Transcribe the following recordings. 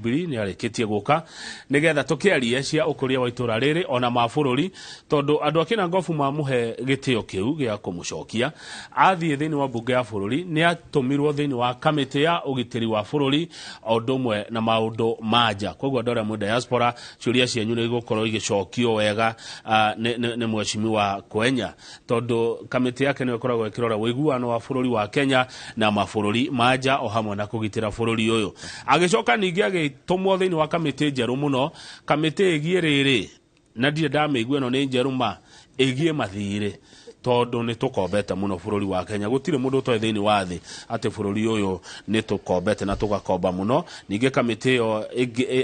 Bili ni areketie guka nigetha tukiarie cia ukuria wa itura riri ona mabũrũri tondu andu akina ngofu mamuhe gitio kiu gia kumucokia athie thini wa bunge ya bũrũri ni atumirwo thini wa kamiti ya ugitiri wa bũrũri odumwe na maundu manja koguo ndora mu diaspora ciuria cianyu ni gukorwo igicokio wega ni mheshimiwa Kwenya tondu kamiti yake ni ikoragwo ikirora wiguano wa bũrũri wa Kenya na mabũrũri manja o hamwe na kugitira bũrũri uyu agicoka ningi agitumwo thini wa kamiti njeru muno kamiti igie riri na ndire ndameigua no ni njeru ma igie mathire tondu ni tukombete muno bũrũri wa Kenya gutire mundu to thini wa thi ati bũrũri uyu ni tukombete na tugakomba muno ningi kamiti yo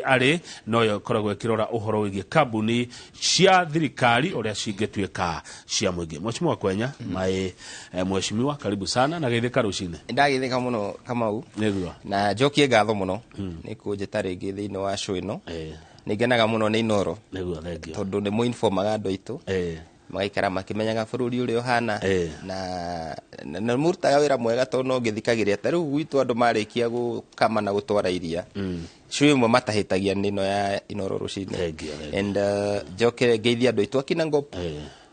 ari no yo koragwo ikirora uhoro wigie kambuni cia thirikari uria cingetuika cia muingi mheshimiwa Kwenya mai mheshimiwa karibu sana na geithika rucine ndagithika muno Kamau niguo na jokie ngatho muno ni kunjita ringi thini wa show ino nigenaga muno ni Inoro niguo thengio tondu ni muinformaga andu aitu magaikara makimenyaga bũrũri uri ohana na murutaga wira mwega tondu no ngithikagiria ta riu gwitu andu marikia gukama na gutwara iria show imwe matahitagia nino ya Inoro rucine and joke ngeithia andu aitu akina ngop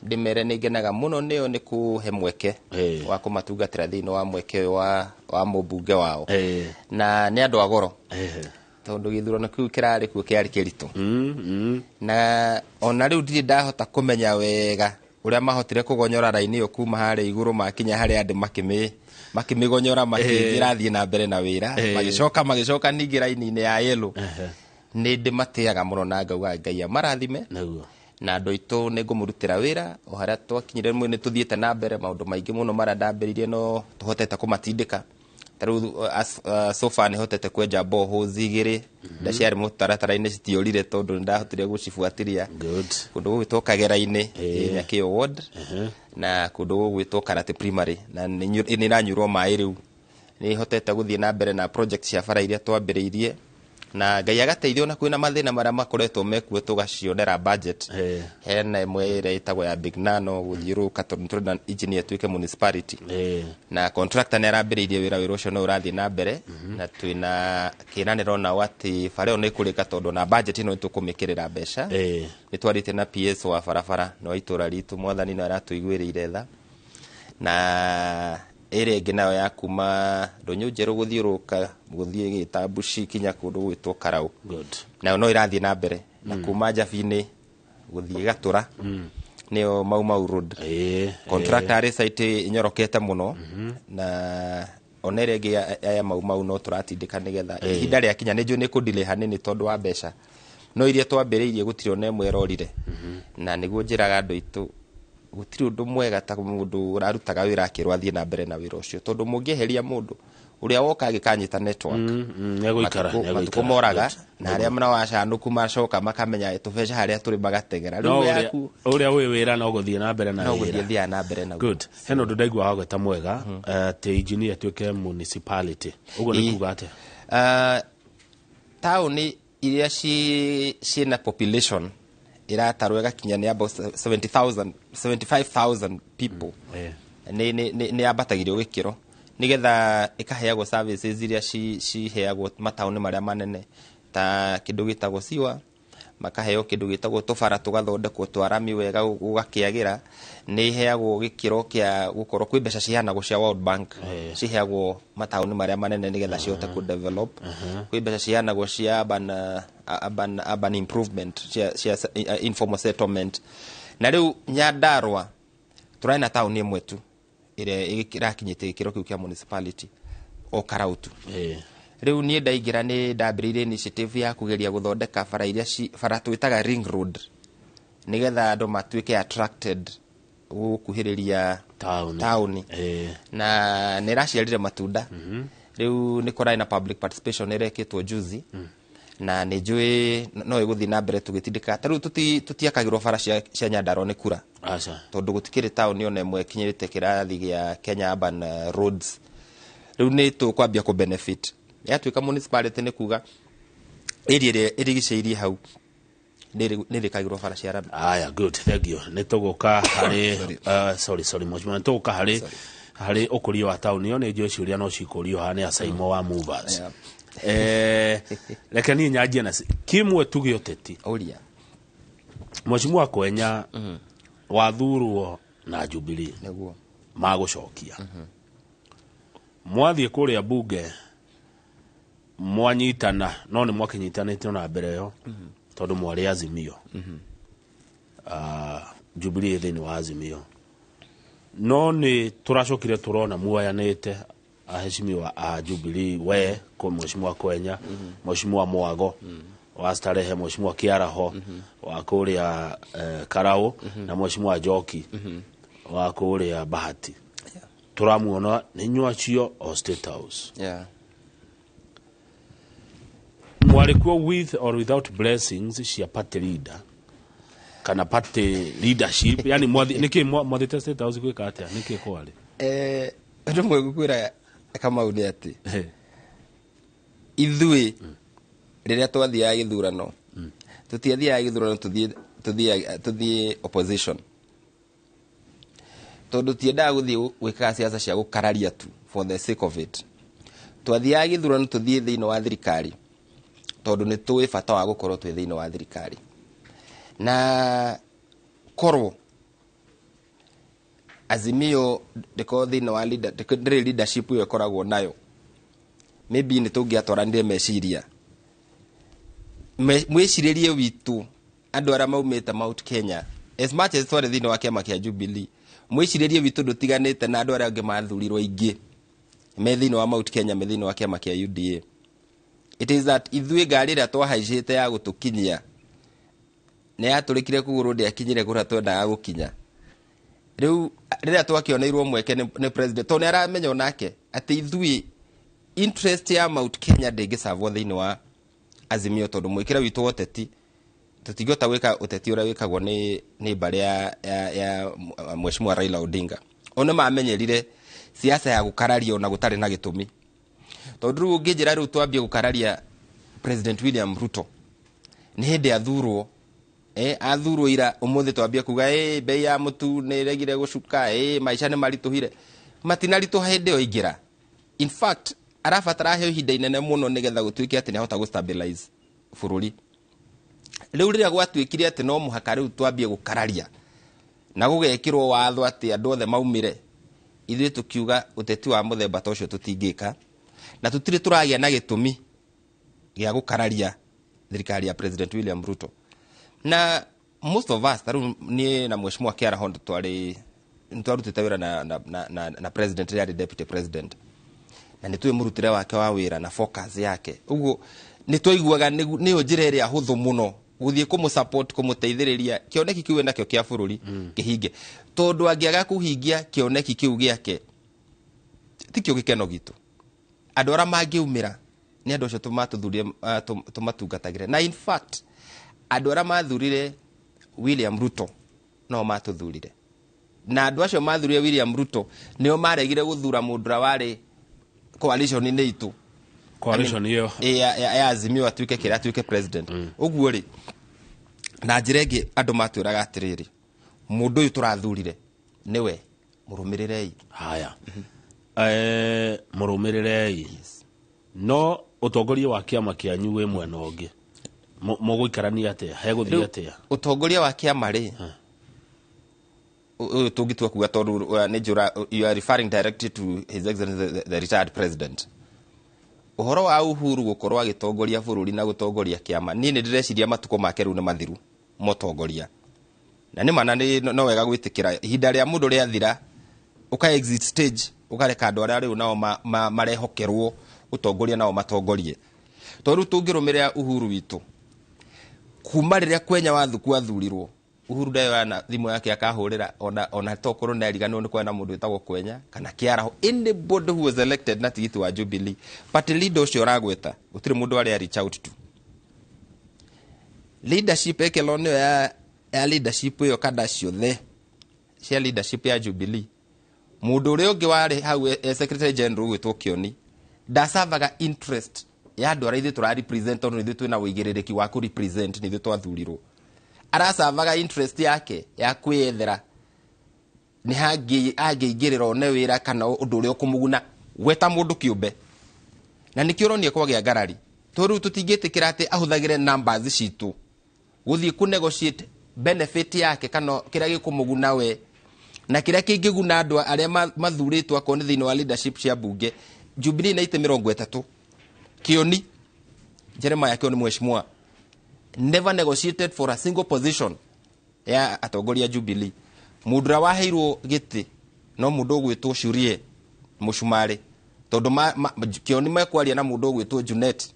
ndimere nigenaga muno niyo ni kuhe mweke wa kumatungatira thini wa mweke wa mubunge wao na ni andu agoro tondu githurano kiu kirari ku kiari kiritu na ona riu ndiri ndahota kumenya wega uria mahotire kugonyora raini yo kuma hare iguru makinya hare andi makimigonyora makithira thie na mbere na wira magicoka ningi raini-ini ya yellow ni ndimatiaga muno na ngauga Ngai marathime na andu aitu ni ngumurutira wira o haria twakinyire mwe ni tuthiete na mbere maundu maingi muno marandambiririe no tuhotete kumatindika taru so far ni hotete kwenja boho zigiri ndaciari mutaratara-ini citiorire tondu ndahotire gucifuatiria kundu gwitwo Kagera-ini Nyaki ward na kundu gwitwo Karate primary na ni ranyurwo mai riu ni hotete guthie na mbere na project cia bara iria twambiriirie na Ngai agateithio na kwina mathina maria makoretwo mekuo tugacionera budget hena imwe ira itagwo ya Big Nano guthiuruka tondu na engineer tuike municipality na contractor ni arambiriirie wira ucio no urathie na mbere na twina kinaniro na wati fareo ni kurika tondu na budget ino tukumikirira mbeca ni twarite na PS wa farafara no itura ritu mwathani no aratuiguirire tha na ere nginayo ya kuma ndonyo njeru guthiuruka guthie gitambuci kinya kundu gwitwo Karau na no irathie na mbere na kuma Njabini guthie Gatura nio Mau Road contractor site inyorokete muno na onere ngi ya Mau no turatindika nigetha ihinda ria kinya nejo ni kudile hanini tondu wa mbeca no iria twambiriirie gutiri ona imwe erorire na niguo njiraga andu itu gutiri undu mwega ta mundu urarutaga wira akirwathie na mbere na wira ucio tondu mungieheria mundu uria woka agikanyita network matukumoraga na aria mna wacanuku macoka makamenya tubeca haria turi magategera riu yaku uria wi wira no guthie na mbere na wira good heno ndudaigua hagweta mwega te engineer tuike municipality ugo ni kuga ate town iria ciina population iratarwega kinya ni about 75,000 people ni abatagirio gikiro nigetha ikaheagwo services iria ciheagwo matauni maria manene ta kindu gitagwo siwa makaheo kindu gitagwo tubara tugathondekwo twarami wega gugakiagira ni heagwo gikiro kia gukorwo kwi mbeca cihanagwo cia World Bank ciheagwo matauni maria manene nigetha cihote ku develop kwi mbeca cihanagwo cia urban improvement cia informal settlement na riu Nyandarua turaina tauni imwe tu ire irakinyite gikiro kiu kia municipality o Karautu riu nie ndaigira ni ndambiriire initiative ya kugeria guthondeka bara iria bara twitaga ring road nigetha andu matuike attracted gukuhiriria town na niraciarire matunda riu ni korai na public participation irekitwo juzi na ni njui no iguthi na mbere tugitindika ta riu tutiakagirwo bara cia Nyandarua ni kura tondu gutikiri town yone imwe kinyirite kirathi gia Kenya Urban Roads riu ni tukwambia ku benefit yatuika municipality ni kuga area irigiceirie hau nirikagirwo bara cia rami aya good thank you nituguka hari sorry mheshimiwa nituguka hari ukuria wa town yo ni njui ciuria no cikurio hane asaimo wa movers Reke ni nyanjie na kimwe tuge uteti Oria Mheshimiwa Kwenya wathurwo na Jubilee niguo magucokia mwathie kuria bunge mwanyitana no ni mwakinyitanite na mbere yo tondu mwari Azimio Jubilee thini wa Azimio no ni turacokire turona muayanite aheshimiwa a Jubilee we kwa Mheshimiwa Kwenya Mheshimiwa Mwago wa Starehe Mheshimiwa Kiaraho wa kuria Karau na Mheshimiwa Joki wa kuria Bahati turamuona ni nywacio o State House mwarikuo with or without blessings cia party leader kana party leadership yani niki mwathite State House gwika atia niki kwari ndo mwigukwira kama uni ati ithui riria twathia githurano tutiathia githurano tuthie opposition tondu tiendaga guthie gwika siasa cia gukararia tu for the sake of it twathia githurano tuthie thiini wa thirikari tondu ni tuwi bata wa gukorwo twi thiini wa thirikari na korwo Azimio ndiko thiini wa leadership yo koragwo nayo maybe ni tungiatwaranire meciria mwiciririe witu andu ara maumite Mount Kenya as much as twari thiini wa kiama kia Jubilee mwiciririe witu ndutiganite na andu ara ange mathurirwo ingi me thiini wa Mount Kenya me thiini wa kiama kia UDA. It is that ithui ngari ria twahaicite ya gutukinyia ne yaturikire kuguru ndi akinyire kura twendaga gukinya riu riria twakioneirwo mweke ni president to ne aramenya onake ati ithui interest ya Mount Kenya ndingisavwo thiini wa Azimio tondu mwikira witu woteti tutigota wika uteti ura wikagwo ni bari ya Mheshimiwa Raila Odinga ona mamenyerire siasa ya gukararia ona gutari na gitumi tondu ungijira riu twambie gukararia President William Ruto ni hindi athurwo athurwo ira umuthi twambie kuga bei ya mutu ni regire gucuka maisha ni marituhire matinarito hindi o ingira in fact arafatara he ihinda inene muno nigetha gutuike ati ni hota gu stabilize bururi riu riria gwatuikire ati no muhaka riu twambie gukararia na gugekirwo watho ati andu othe maumire ithuĩ tukiuga uteti wa muthemba ta ucio tutingika na tutire turagia na gitumi gia gukararia thirikari ya President William Ruto na most of us taru ni na Mheshimiwa Kiaraho twarutite wira na president ya deputy president na nitwe murutire wake wa wira na focus yake uguo nitwaiguaga ni njira iria huthu muno guthie kumu support kumuteithiriria kioneki kiwe nakio kia bururi kihinge tondu angiaga kuhingia kioneki kiu giake tikio gikeno gitu andu ara mangiumira ni andu acio tumatungatagire na in fact andu ara mathurire William Ruto no matuthurire na andu acio mathurire William Ruto nio maregire guthura mundu ra wari coalition ni itu coalition iyo ya Azimio atuike kira atuike president uguo ri na njirenge andu matwiraga atiriri mundu uyu turathurire niwe murumirirei haya murumirirei no utongoria wa kiama kianyu we mwena ungi muguikarania atia heguthia atia utongoria wa kiama ri tugitua kuga tondu ni njura you are referring directly to his excellency the retired president uhoro wa Uhuru gukorwa agitongoria bururi na gutongoria kiama ni ndireciria matuko make ru na mathiru motongoria na ni mana ni no wega gwitikira ihinda ria mundu ria thira uka exit stage ukareka andu aria riu nao marehokerwo utongoria nao matongorie tondu tungirumiria Uhuru witu kuma riria Kwenya wathuku athurirwo Uhuru ndayo na thimu yake akahurira ona tokoro na rigano ni kwena mundu witagwo Kwenya kana Kiaraho anybody who was elected na tigiti wa Jubilee party leader ucio ragweta gutire mundu ari reach out to leadership ekelone ya leadership yo kada ciothe cia leadership ya Jubilee mundu uri ungi wari hau secretary general gwitwo Kioni ndasavaga interest ya andu ara ithu tura represent onu ithu twina wigiririki wa ku represent ni ithu twathurirwo arasavaga interest yake ya kwiyethera ni hangi angeingirira one wira kana undu uri okumuguna gweta mundu kiumbe na nikio ronia kwagĩa ngarari toru tutingĩtĩkĩra atĩ ahũthagĩre numbers citũ gũthiĩ ku negotiate benefit yake kana kĩrĩa gĩkũmũguna we na kĩrĩa kĩngĩguna andũ arĩa mathurĩtwo akoni thĩinĩ wa leadership cia bunge. Jubilee na ite 30 Kioni Jeremiah Kioni mheshimiwa never negotiated for a single position ya atongoria Jubilee. Mudra waheirwo gĩtĩ no mũndũ gwĩtwo Shurie Mushumari tondũ Kioni mekwaria na mũndũ gwĩtwo Junet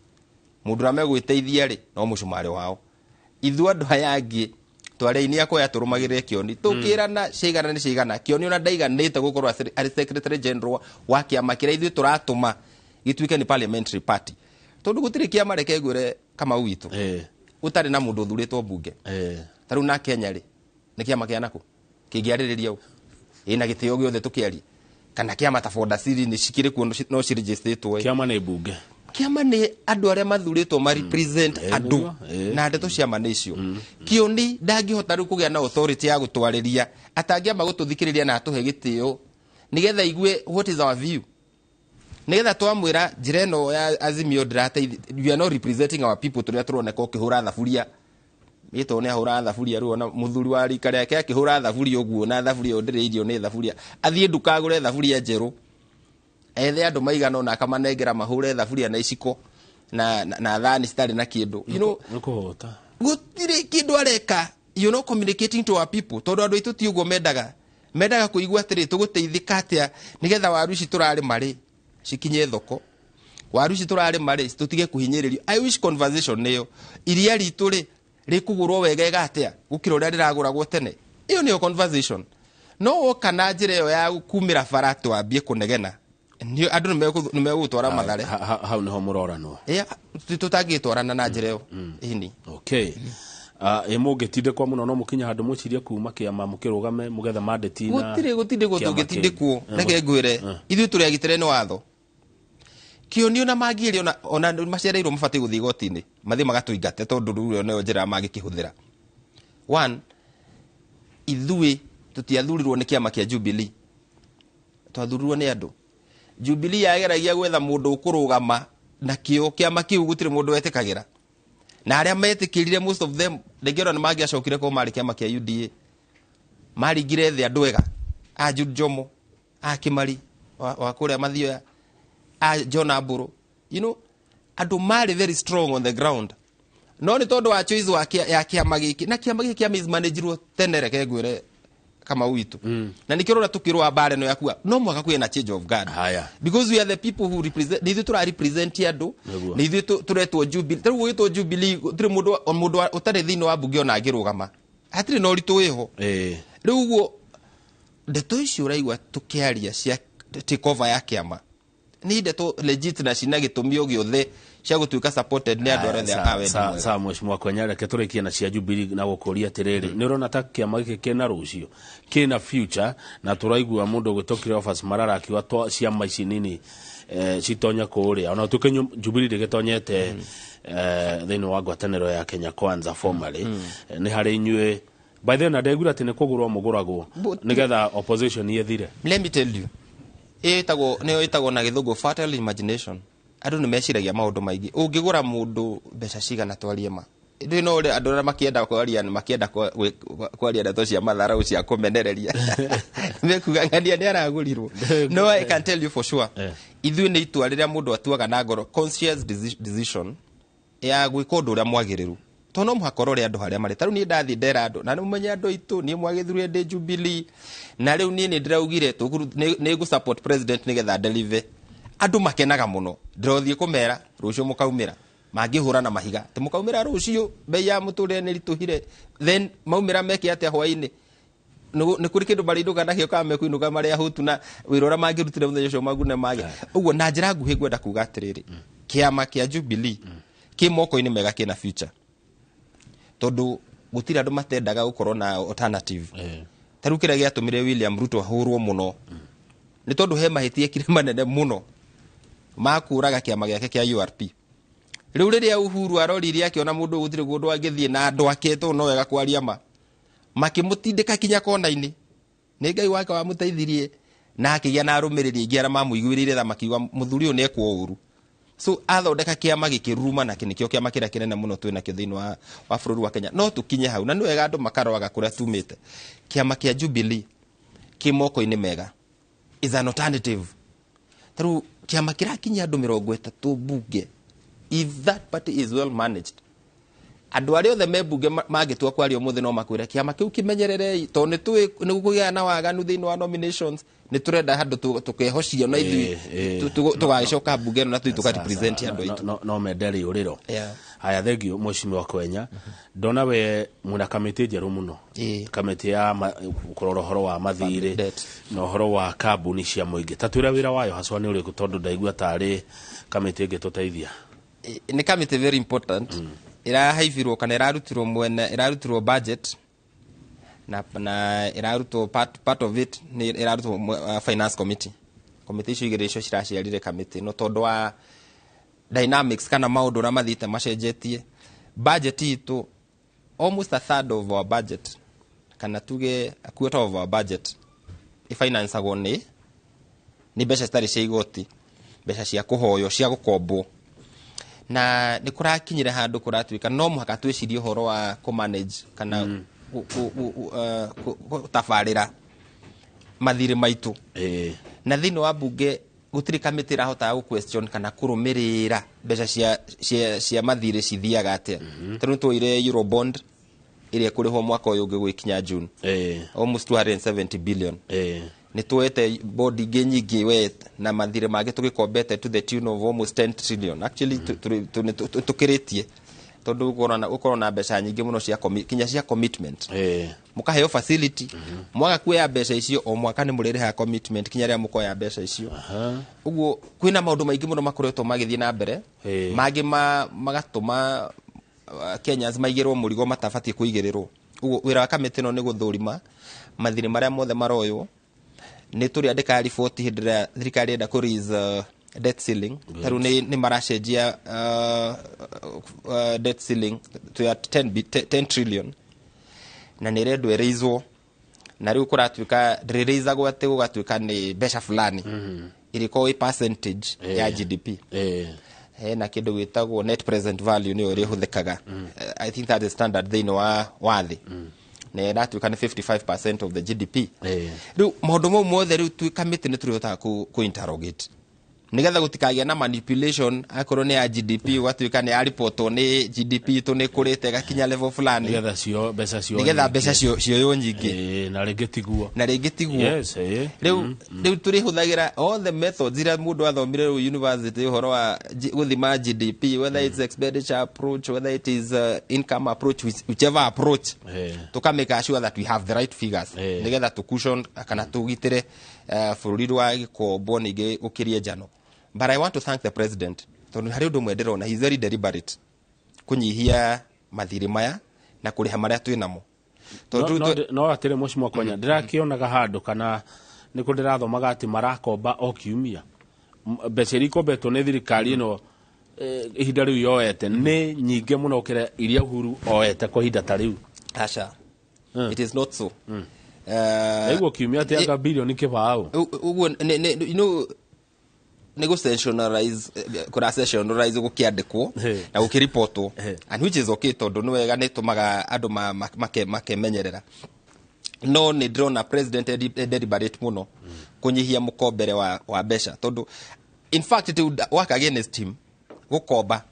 Mudra megwĩteithia rĩ no Mushumari wao. Ithuĩ andũ aya angĩ twarĩ-inĩ akwa yatũrũmagĩrĩre Kioni tũkĩrana cigana nĩ cigana Kioni ona ndaiganĩte gũkorwo arĩ secretary general wa kĩama kĩrĩa ithuĩ tũratũma gĩtuĩke ni parliamentary party tondũ gũtirĩ kĩama reke ngwĩre kama witũ ũtarĩ na mũndũ ũthurĩtwo bunge tarũ na Kenya rĩ nĩ kĩama kĩa nakũ kĩngĩarĩrĩria ĩna gĩtĩo gĩothe tũkĩaria kana kĩama ta Ford City nĩ cikĩrĩ kuo no ciregistrĩtwo kĩama nĩ bunge kĩama nĩ andũ arĩa mathurĩtwo ma represent andũ na ndeto ciama nĩ icio. Kioni ndangĩhota rĩu kũgĩa na authority ya gũtwarĩria atangĩamba gũtũthikĩrĩria na atũhe gĩtĩo nĩgetha igue what is our view nĩgetha twamwĩra njĩra ĩno ya Azimio ndĩrateithia you are not representing our people tũrĩa tũroneka ũkĩhũra thaburia mĩtwo nĩ ahũra thaburia rĩu ona mũthuri wa rika rĩake akĩhũra thaburia ũguo na thaburia ĩyo ndĩrĩ irio nĩ thaburia athiĩ nduka agũre thaburia njerũ ethe andũ maigana ona akamanengera mahũre thaburia na iciko na thani citarĩ na kĩndũ you know nĩkũhota gũtirĩ kĩndũ areka you know communicating to our people tondũ andũ aitũ ti ũguo mendaga kũigua atĩrĩ tũgũteithĩka atĩa nĩgetha waru ici tũrarĩ marĩ cikinye thoko waru ici tũrarĩ marĩ tũtige kũhinyĩrĩrio. I wish conversation nĩyo iria ritũ rĩ rĩkũgũrwo wega atĩa gũkĩra ũrĩa rĩragũragwo tene ĩyo nĩyo conversation no kana njĩra ĩyo ya kumĩra bara twambie kũnegena andũ nĩ megũtwara mathare hau nĩho mũroranwo tũtangĩtwarana na njĩra ĩyo ini. Okay. Mũngĩtindĩkwo mũno no mũkinya handũ mũcirie kuma kĩama mũkĩrũgame mũgetha mandate na gũtirĩ tũngĩtindĩkwo reke ngwĩre ithuĩ tũrĩagitĩre nĩ watho. Kioni ona mangĩrĩ ona macereirwo mabatiĩ gũthiĩ igoti-inĩ mathiĩ magatũingate tondũ rĩu nĩyo njĩra mangĩkĩhũthĩra. One, ithuĩ tũtiathurirwo nĩ kĩama kĩa Jubilee twathurirwo nĩ andũ. Jubilee yageragia gwetha mũndũ ũkũrũgama na kĩo kĩama kĩu gũtirĩ mũndũ wetĩkagĩra na arĩa metĩkĩrire most of them ndĩngĩona nĩ mangĩacokire kwa marĩ kĩama kĩa UDA maringire thĩ andũ ega a Jude Jomo a Kimari wa kũrĩa Mathioya a John Aburu you know andũ marĩ very strong on the ground no nĩ tondũ wa choice ya kĩama gĩkĩ na kĩama gĩkĩ kĩa mismanagerwo tene reke ngwĩre kama witũ na nikĩrora tukĩrũa mbare no yakua no mwaka kwĩna change of guard because we are the people who represent nĩ ithuĩ tũra represent andũ nĩ ithuĩ tũretwo Jubilee tarĩ gwĩtwo Jubilee tũrĩ mũndũ ũtarĩ thĩinĩ wa bunge ona angĩrũgama hatirĩ na ũritũ wĩho rĩu ũguo ndeto icio ũraigua tũkĩaria cia take over ya kĩama nĩ ndeto legit na cina gĩtũmi o gĩothe cia gũtuĩka supported nĩ andũ arĩa awenda. Sawa mheshimiwa Kwenya reke tũrĩkie na cia Jubilee na gũkũria atĩrĩrĩ nĩ ũrona ta kĩama gĩkĩ kĩna rũciũ kĩna future na tũraigua mũndũ gwĩtwo office Marara akiuga ciama ici nini citonya kũrĩa ona tukenyo Jubilee ndĩgĩtonyete thĩinĩ wa ngwatanĩro ya Kenya Kwanza formally nĩ harĩ inyuĩ by the way na ndegura atĩ nĩ kũgũrwo mũgũragwo nĩgetha opposition yethire. Let me tell you nĩyo ĩtagwo na gĩthũngũ fertile imagination. Andũ nĩ meciragia maũndũ maingĩ ũngĩgũra mũndũ mbeca cigana twarie ma ndĩ no andũ arĩa makĩenda kwaria nĩ makĩenda kwaria ndeto cia mathara cia kũmenereria mekuga ngania nĩ aragũrirwo. No I can tell you for sure ithuĩ nĩ itua rĩrĩa mũndũ atuaga na ngoro conscious decision ya gwĩka ũndũ ũrĩa mwagĩrĩru to no mũhaka ũrore andũ harĩa marĩ tarĩu niĩ ndathiĩ ndera andũ na nĩ mũmenye andũ aitũ niĩ mwagĩthurire ndĩ Jubilee na rĩu niĩ nĩ ndĩraugire nĩ gũ support president nĩgetha deliver andũ makenaga mũno ndĩrothiĩ kũmera rũciũ mũkaumĩra mangĩhũra na mahiga te mũkaumĩra rũciũ bei ya mũtũrĩre nĩ ritũhire then maumĩra meke atĩa hwaĩ-inĩ nĩ kũrĩ kĩndũ marĩndũka nakĩo kana mekuinũka marĩa hũtu na wĩra ũrĩa mangĩrutire mũthenya ũcio magune mage ũguo na njĩra nguhĩ ngwenda kuga atĩrĩrĩ kĩama kĩa Jubilee kĩ moko-inĩ mega kĩna future tondũ gũtirĩ andũ matendaga gũkorwo na alternative tarĩu kĩrĩa gĩatũmire William Ruto ahũrwo mũno nĩ tondũ he mahĩtia kire manene mũno makũraga kĩama gĩake kĩa URP. Rĩu rĩrĩa Uhuru aroririe akĩona mũndũ gũtirĩ mũndũ angĩthiĩ na andũ ake to no wega kwaria makĩmũtindĩka kinya kona-inĩ nĩ Ngai wake wamũteithirie na akĩgĩa na arũmĩrĩri aingĩ arĩa mamũiguĩrĩire tha makiuga mũthuri ũyũ nĩ ekwo ũru so athondeka kiama gikiruma na kinikio kiama kira kinene muno twina kio thiini wa bururi wa Kenya no tukinye hau na niwega andu makaroaga kuria tumite kiama kia Jubilee kimoko-ini mega is an alternative taru kiama kirakinya andu 30 bunge if that party is well managed andu aria othe mebunge magitua kwario muthi no makwira kiama kiu kimenyerere to ni gukugia na waganu thiini wa nominations ni turenda handu tukehocia na ithui tugacoka bunge na tui tukarepresent andu aitu no menderi uriro haya thengio Mheshimiwa Kwenya ndona we muna kamiti njeru muno kamiti ya kurora horo wa mathire no horo wa kambuni cia muingi tatwira wira wayo haswa ni uriku tondu ndaigua tari kamiti ingituteithia ni kamiti very important irahaibirwo kana irarutirwo mwene irarutirwo budget na irarutwo part of it ni irarutwo finance committee icio igire icio ciraciarire committee no tondu wa dynamics kana maundu ra mathite macenjetie budget itu almost a third of our budget kana tuge a quarter of our budget finance agone ni mbeca citari cia igoti mbeca cia kuhoyo cia gukombo na ni kurakinyire handu kuratuika no muhaka twicirie horo wa ku manage kana tafarira mathire maitu na thiini wa bunge gutiri kamiti rahota gu question kana kurumirira mbeca cia mathire cithiaga atia tonu twire Eurobond iria kuriho mwaka uyu gwikinya June almost 270 billion ni tuete body nyingi we na mathire mage tugikombete to the tune of almost 10 trillion actually tukiritie tondu ukorwo na mbeca nyingi muno cia kinya cia commitment mukaheo facility mwaga kuya mbeca icio o mwaka ni murireha commitment kinya ria mukoya mbeca icio uguo kwina maundu maingi muno makoretwo magithie na mbere magi magatuma Kenyans maigirwo murigo matabatie kuigirirwo uguo wira wa kamiti no ni guthurima mathire maria mothe maroyo ni turi andika report hindira thirikari enda ku raise debt ceiling taru ni maracenjia debt ceiling to 10 trillion na ni redo eraizwo na riu kuratuika raise gwate gugatuika ni mbeca fulani iriko i percentage ya GDP na kindu gitagwo net present value ni uri huthikaga I think that is standard thini wa thi na iratuika ni 55% of the GDP riu maundu mau mothe riu tuikamite ni turihota ku interrogate nigetha gutikagia na manipulation akorwo ni ya GDP watuika ni aripoto ni GDP to ni kurite gakinya level fulani nigetha mbeca cio yo nyingi na ringitiguo yes riu turi huthagira all the methods ira mundu athomire university horo wa guthima GDP whether it's expenditure approach whether it is income approach whichever approach to make sure that we have the right figures nigetha to cushion kana tugitire bururi wa gikombo ningi ukirie njano. But I want to thank the president. Tondu hari undu mwenderona he is very deliberate kunyihia mathiri maya na kuriha maria twinamo. No atire Mheshimiwa Kwenya ndirakionaga handu kana niko ndirathomaga ati marakomba o kiumia mbeca ikombetwo ni thirikari ino ihinda riu yoete ni nyinge muno ukire iria Uhuru oete kwa ihinda ta riu. Asha it is not so. Ego kiumia ati anga bilioni kibao uguo you know negotiationalize sessionalize gukiandikwo na gukiriportwo and which is okay tondu ni wega nitumaga andu makemenyerera no ni drona president deliberate muno kunyihia mukombere wa mbeca tondu in fact it would work against him gukomba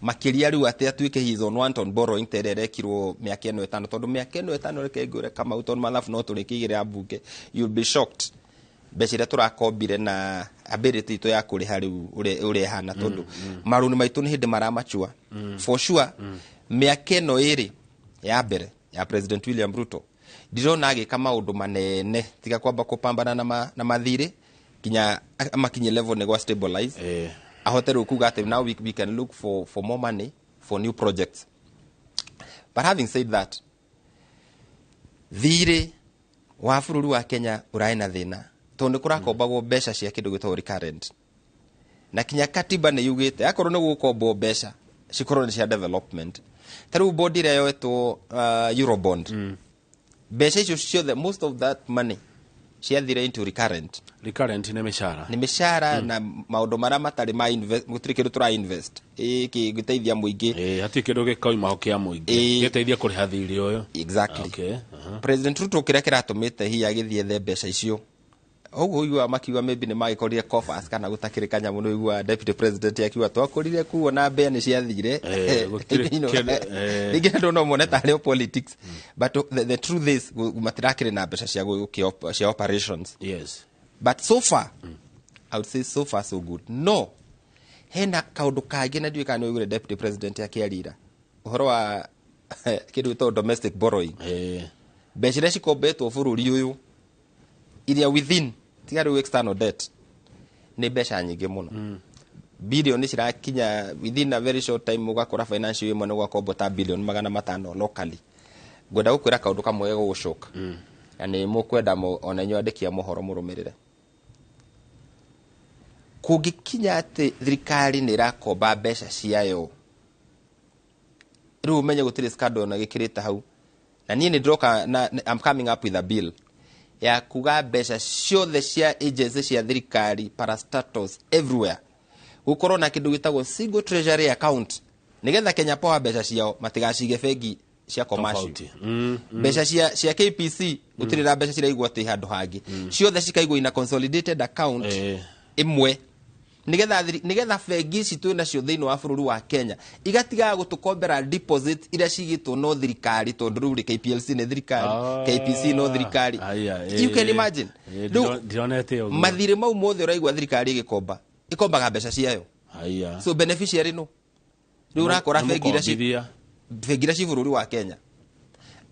makiria riu ati atuike he is on wanton borrowing tererekirwo miaka 5 tondu miaka 5 reke ngure kama uton mathafu no turikigire abunge you'll be shocked becire turakombire na ability ito ya kuriha riu uri hana tondu maruni maitu ni hindi maramachua for sure miaka ino iri ya mbere ya President William Ruto ndirona agika maundu manene tiga kwamba kupambana na mathiri kinya amakinye level nego stabilize ahoteru kuga ati now we can look for more money for new projects. But having said that, thiri wa bururi wa Kenya uraina thina tondu kurakombagwo mbeca cia kindu gitwo recurrent na kinya katiba ni yugite akorwo ni gukombo mbeca cikorwo ni cia development taru body ria yetwo Eurobond mbeca icio ciothe most of that money ciathire into recurrent nä mishara nä mishara na maundu maria matari ma invest gutiri kindu tura invest giteithia muingi hatirä kä ndå gä kauma ho kä a må ingä gä teithia kå rä ha thirä å yå exactly President Ruto kä rä a kä ratå te hihi agä thiä mbeca icio oguo igua makiuga maybe nä magä coffers kana gå takä rä kanyamå no igua deputy president akiuga twakårire kuo na mbea nä ciathire rĩngĩ ndå no mone tarĩ politics but the truth is matirakĩrĩ na mbeca cia operations but so far I would say so far so good no hena kaũndũ kangĩ na ndiũĩ kana nĩ ũiguire deputy president akĩarĩra ũhoro wa kĩndũ gĩtagwo domestic borrowing mbeca iria cikombetwo bũrũri ũyũ iria within tiga rĩu external debt nĩ mbeca nyingĩ mũno bilioni cirakinya within a very short time ũgakora financial imwe nĩ gwakombo ta bilioni 500 locally ngwenda gũkwĩra kaũndũ kamwe gũgũcoka na nĩ mũkwenda ona inyuĩ andĩki a mohoro mũrũmĩrĩre kũngĩkinya atĩ thirikari nĩ ĩrakomba mbeca ciayo rĩu ũmenye gũtirĩ scandal na gĩkĩrĩte hau na niĩ nĩ ndĩroka I'm coming up with a bill ya kuga mbeca ciothe cia agency cia thirikari parastatals everywhere gukorwo na kindu gitagwo single treasury account nigetha Kenya Power mbeca ciao matigacige bengi cia commercial mbeca cia KPC gutiri na mbeca ciraigwo ati handu hangi ciothe cikaigwo ina consolidated account imwe nigetha bengi citu nacio thiini wa bururi wa Kenya igatiga gutukombera deposit ira cigitwo no thirikari tondu ruri KPLC ne thirikari KPC no thirikari you can imagine mathire mau mothe uraigwa thirikari igikomba ikombaga mbeca ciayo so beneficiary no riu urakora bengi ira ci bururi wa Kenya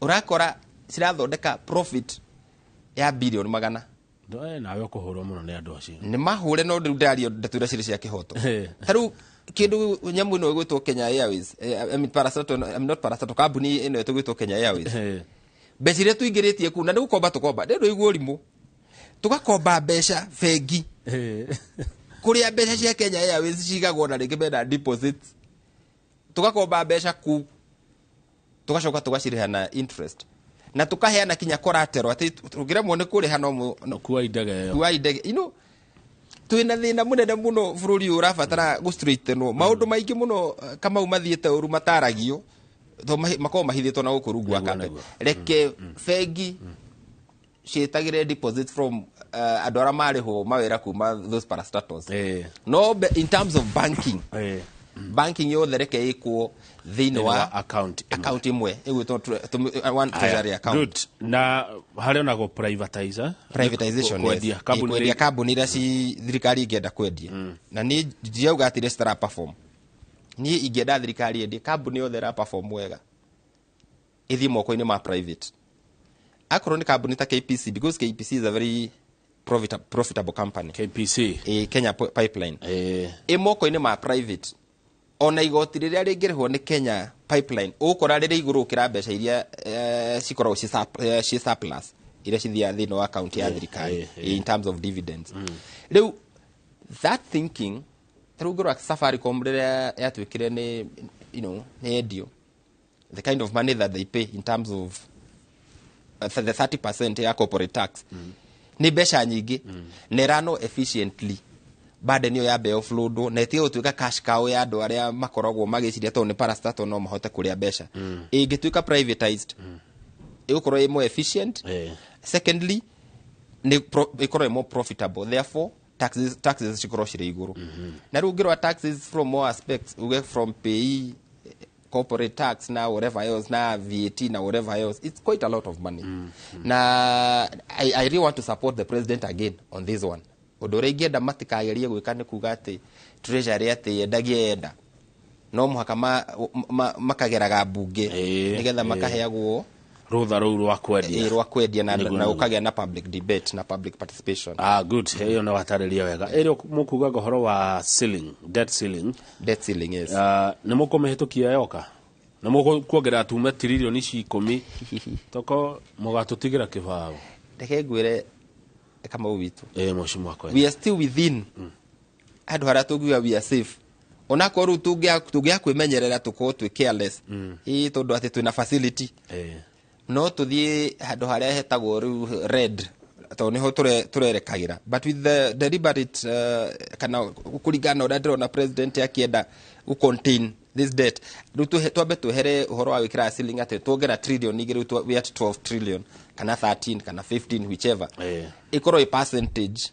urakora cirathondeka profit ya bilioni 100 nawe kuhurwo muno ni andu acio ni mahure no ndario ndatura ciri cia kihoto taru kindu nyamu no gwitwo Kenya Airways I mean I'm not parastatal company ino gwitwo Kenya Airways mbeca iria tuingiritie ku na ni gukomba tukomba ndio igwo rimu tugakomba mbeca bengi kuria mbeca cia Kenya Airways cigagwo na ringi benda deposits tugakomba mbeca ku tugacoka tugaciriha na interest na tukaheana kinya collateral ati tugiremwo ni kuriha no kuwa idege you know twina thina munene muno bururi urabatara go straight no maundu maingi muno kama umathiete uru mataragio to makoma mahithitwo na gukurungwa kambe reke bengi cietagire deposit from adora mariho mawera kuma those parastatals no in terms of banking banking yothe reke ikwo thini wa account imwe igwitwo one treasury account good na hari ona go privatization kwendia kambuni ira ci thirikari ingenda kwendia na ni ndiauga ati restara perform ni ingenda thirikari endie kambuni yothe ra perform wega ithi moko-ini ma private akoro ni kambuni ta KPC because KPC is a very profitable company KPC Kenya Pipeline moko-ini ma private ona igoti riria ringirihwo ni Kenya Pipeline ukora riri iguru kira mbeca iria cikoragwo ci surplus iria cithia thini wa account ya thirikari in terms of dividends riu that thinking through Safaricom riria yatwikire ni you know ni endio the kind of money that they pay in terms of the 30% ya corporate tax ni mbeca nyingi nerano efficiently bade niyo ya be offload na etio tuika cash cow ya andu aria makoragwo magiciria to ni parastatal no mahote kuria mbeca ingituika privatized igukorwo i more efficient secondly ni ikorwo more profitable therefore taxes cikorwo cire iguru na rugirwa taxes from more aspects we get from pay corporate tax na whatever else na VAT na whatever else it's quite a lot of money na I really want to support the president again on this one odore ingenda matikagerie gwika ni kuga ati treasury ati yendagie yenda no muhaka makageraga bunge nigetha makaheagwo rutha ruu rwa kwendia na ukagea na public debate na public participation good hiyo na watariria wega ero mukuga gohoro wa debt ceiling yes ni mukomehitukia yoka na mukuongerera tume trilioni 10 toko mugatutigira kibao ndeke ngwire kama ubitu mheshimiwa wako we are still within andu hara tugiwa we are safe ona koru tugia kwimenyerera tuko twi careless tondu ati twina facility no tuthie handu haria hetagwo red to niho turerekagira, but with the deliberate kana kuringana na ndiro na president akienda u contain this debt rutu twambe tuhere uhoro wa wikira ceiling ate tuongera trillion igiri we at 12 trillion kana 13 kana 15 whichever ikoro a percentage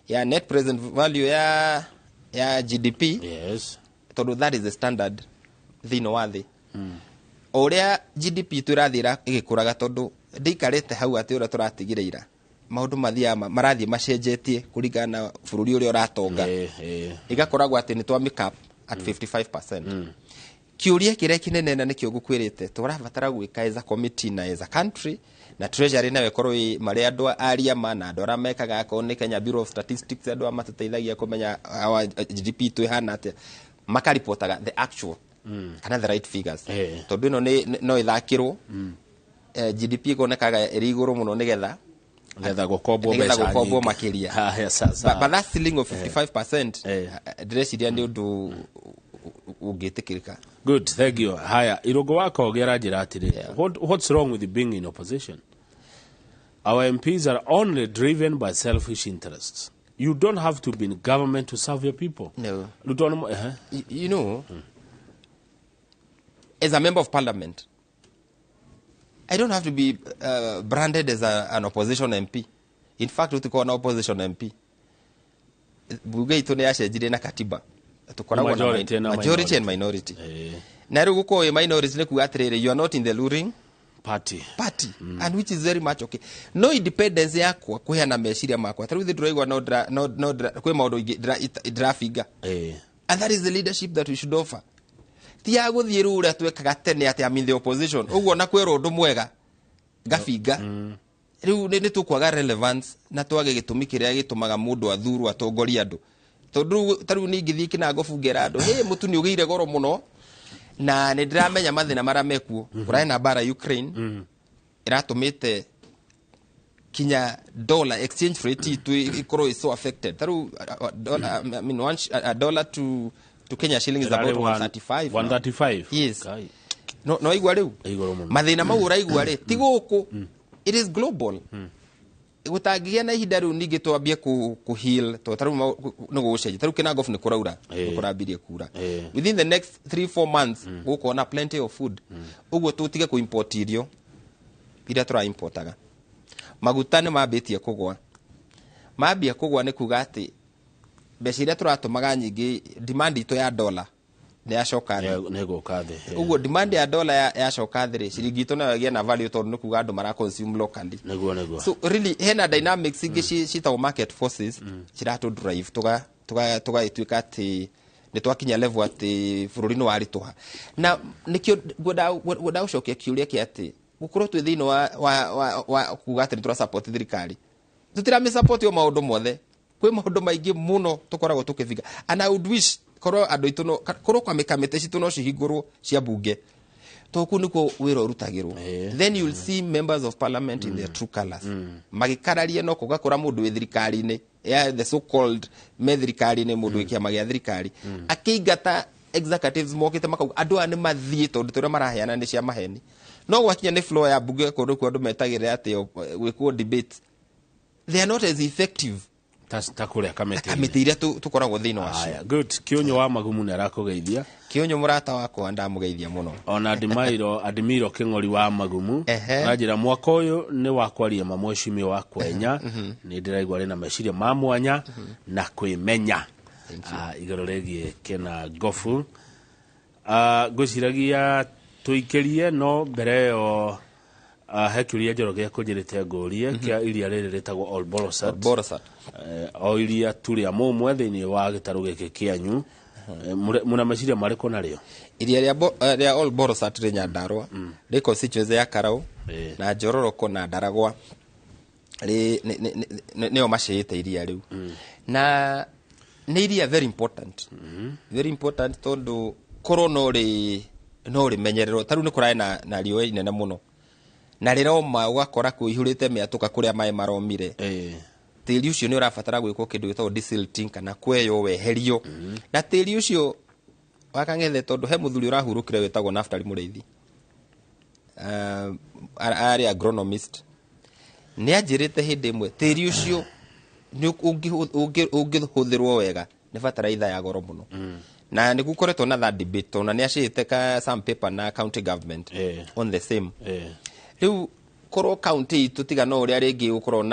ya net present value ya GDP. Yes, tondu that is the standard thino wa thi uria GDP turathira igikuraga tondu ndikarite hau ati ura turatigireira maundu mathia marathie macenjetie kuringana na bururi uria uratonga igakoragwo ati ni twa make up at 55%. Kiuria kire kinene na nikio gukwirite turabatara gwika as a committee na as a country na treasury nawe korwo mari andu aria mana andu ara mekaga ko ni Kenya Bureau of Statistics andu amatuteithagia kumenya our GDP tu ihana ati makaripotaga the actual kana the right figures tondu ino no ithakirwo GDP konekaga eriguru muno nigetha gukombo makiria but that ceiling of 55% dressiria ni undu ugitikirika. Good, thank you. Haya, irogo wako ogera njira atiri what's wrong with being in opposition? Our MPs are only driven by selfish interests. You don't have to be in government to serve your people. No. You know, as a member of parliament, I don't have to be branded as an opposition MP. In fact, tuko na opposition MP. Bunge itu ne acenjire na katiba. Tukoragwo na majority and minority. Na riu guko minority ne kuga atiriri, you are not in the ruling party. And which is very much okay. No independence yakwa kuheana meciria makwa. Through the drawing no kwe maundu drafiga. And that is the leadership that we should offer. Tia guthie ru uria twekaga tene ati am in the opposition. Uguo na kwero undu mwega gafinga. Riu ni tukwaga relevance na twage gitumi kiria gitumaga mundu athuru atongoria andu. Tondu taru ni ngithii kina ngobungera andu mutu ni ugiire goro muno na ni ndiramenya mathina mara mekuo kurai na bara Ukraine iratumite kinya dollar exchange rate tu ikoro is so affected. Taru I mean a dollar to Kenya shilling is about 135. Yes. No igwa riu mathina mau uraigwa ri ti guku, it is global. Gutagia na ihinda riu ningi twambie ku heal to taru no gucenjia taru kina gofu ni kuraura kurambirie kura within the next 3-4 months guko na plenty of food uguo tutige ku import irio ira tura importaga maguta ni mambitie kugwa ni kuga ati mbeca iria turatumaga nyingi demand ito ya dollar ne yacoka ne guka thi uguo demand ya dollar yacoka thi ri ciringi ito na yagia na value tondu ni kuga andu mara consume locally neguo so really hena dynamics ingi citao market forces ciratu drive tuga ituika ati ni twakinya level ati bururi no arituha na nikio goda ucokia kiuria ki ati gukorwo twi thino wa kuga ati tura support thirikari tutira me support yo maundu mothe kwi maundu maingi muno tukoragwo tukivinga and I would wish korwo andu itu no korwo kwa mikamete citu no cihingurwo cia bunge toku niko wira urutagirwo then you will see members of parliament in their true colors magikararie no kugakora mundu we thirikari ni the so called me thirikari ni mundu ikia magia thirikari akingata executives mokite makauga andu ani mathie tondu turia maraheana ni cia maheni no gwakinya ni floor ya bunge kundu kwa andu metagire ati gwikwo debate they are not as effective takuria kamete iria tukoragwo thino wacio. Good, Kionyo wa Magumu ni arakugeithia. Kionyo murata wakwa ndamugeithia muno. Ona Adimiro King'ori wa Magumu najira mwaka uyu ni wakwaria mamweshimi wa kwenya ni ndiraigwa rina meciria ma mwanya na kwimenya igoro regie kena gofu gwiciragia tuikerie no mbere yo hekiria njoroge kunjirite ngurie kia iria riri ritagwo Olborosat o iria turia mumwe thiini wa gitaru giki kianyu muna meciria mariko nario iria ria Olborosat ri Nyandarua ri constituency ya Karau na Njororoko na Ndaragwa ri nio maciyite iria riu na ni iria very important tondu korwo no ri menyerero taru ni kurai na riũa inene muno na riroma ugakora kuihurite miatuka kuria mai maromire tiri ucio ni urabatara gwikwo kindu gitagwo desilting kana kweyo weherio na tiri ucio wakangethe tondu he muthuri urahurukire wetagwo Naftali Mureithi ari agronomist nĩ anjĩrĩte hĩndĩ ĩmwe tĩri ũcio ũngĩhũthĩrwo wega nĩ bataraitha ya goro mũno na nĩ gũkoretwo na that debate na nĩ acĩte ka some paper na county government on the same rĩu korwo county tũtiga no ũrĩa rĩngĩ gũkorwo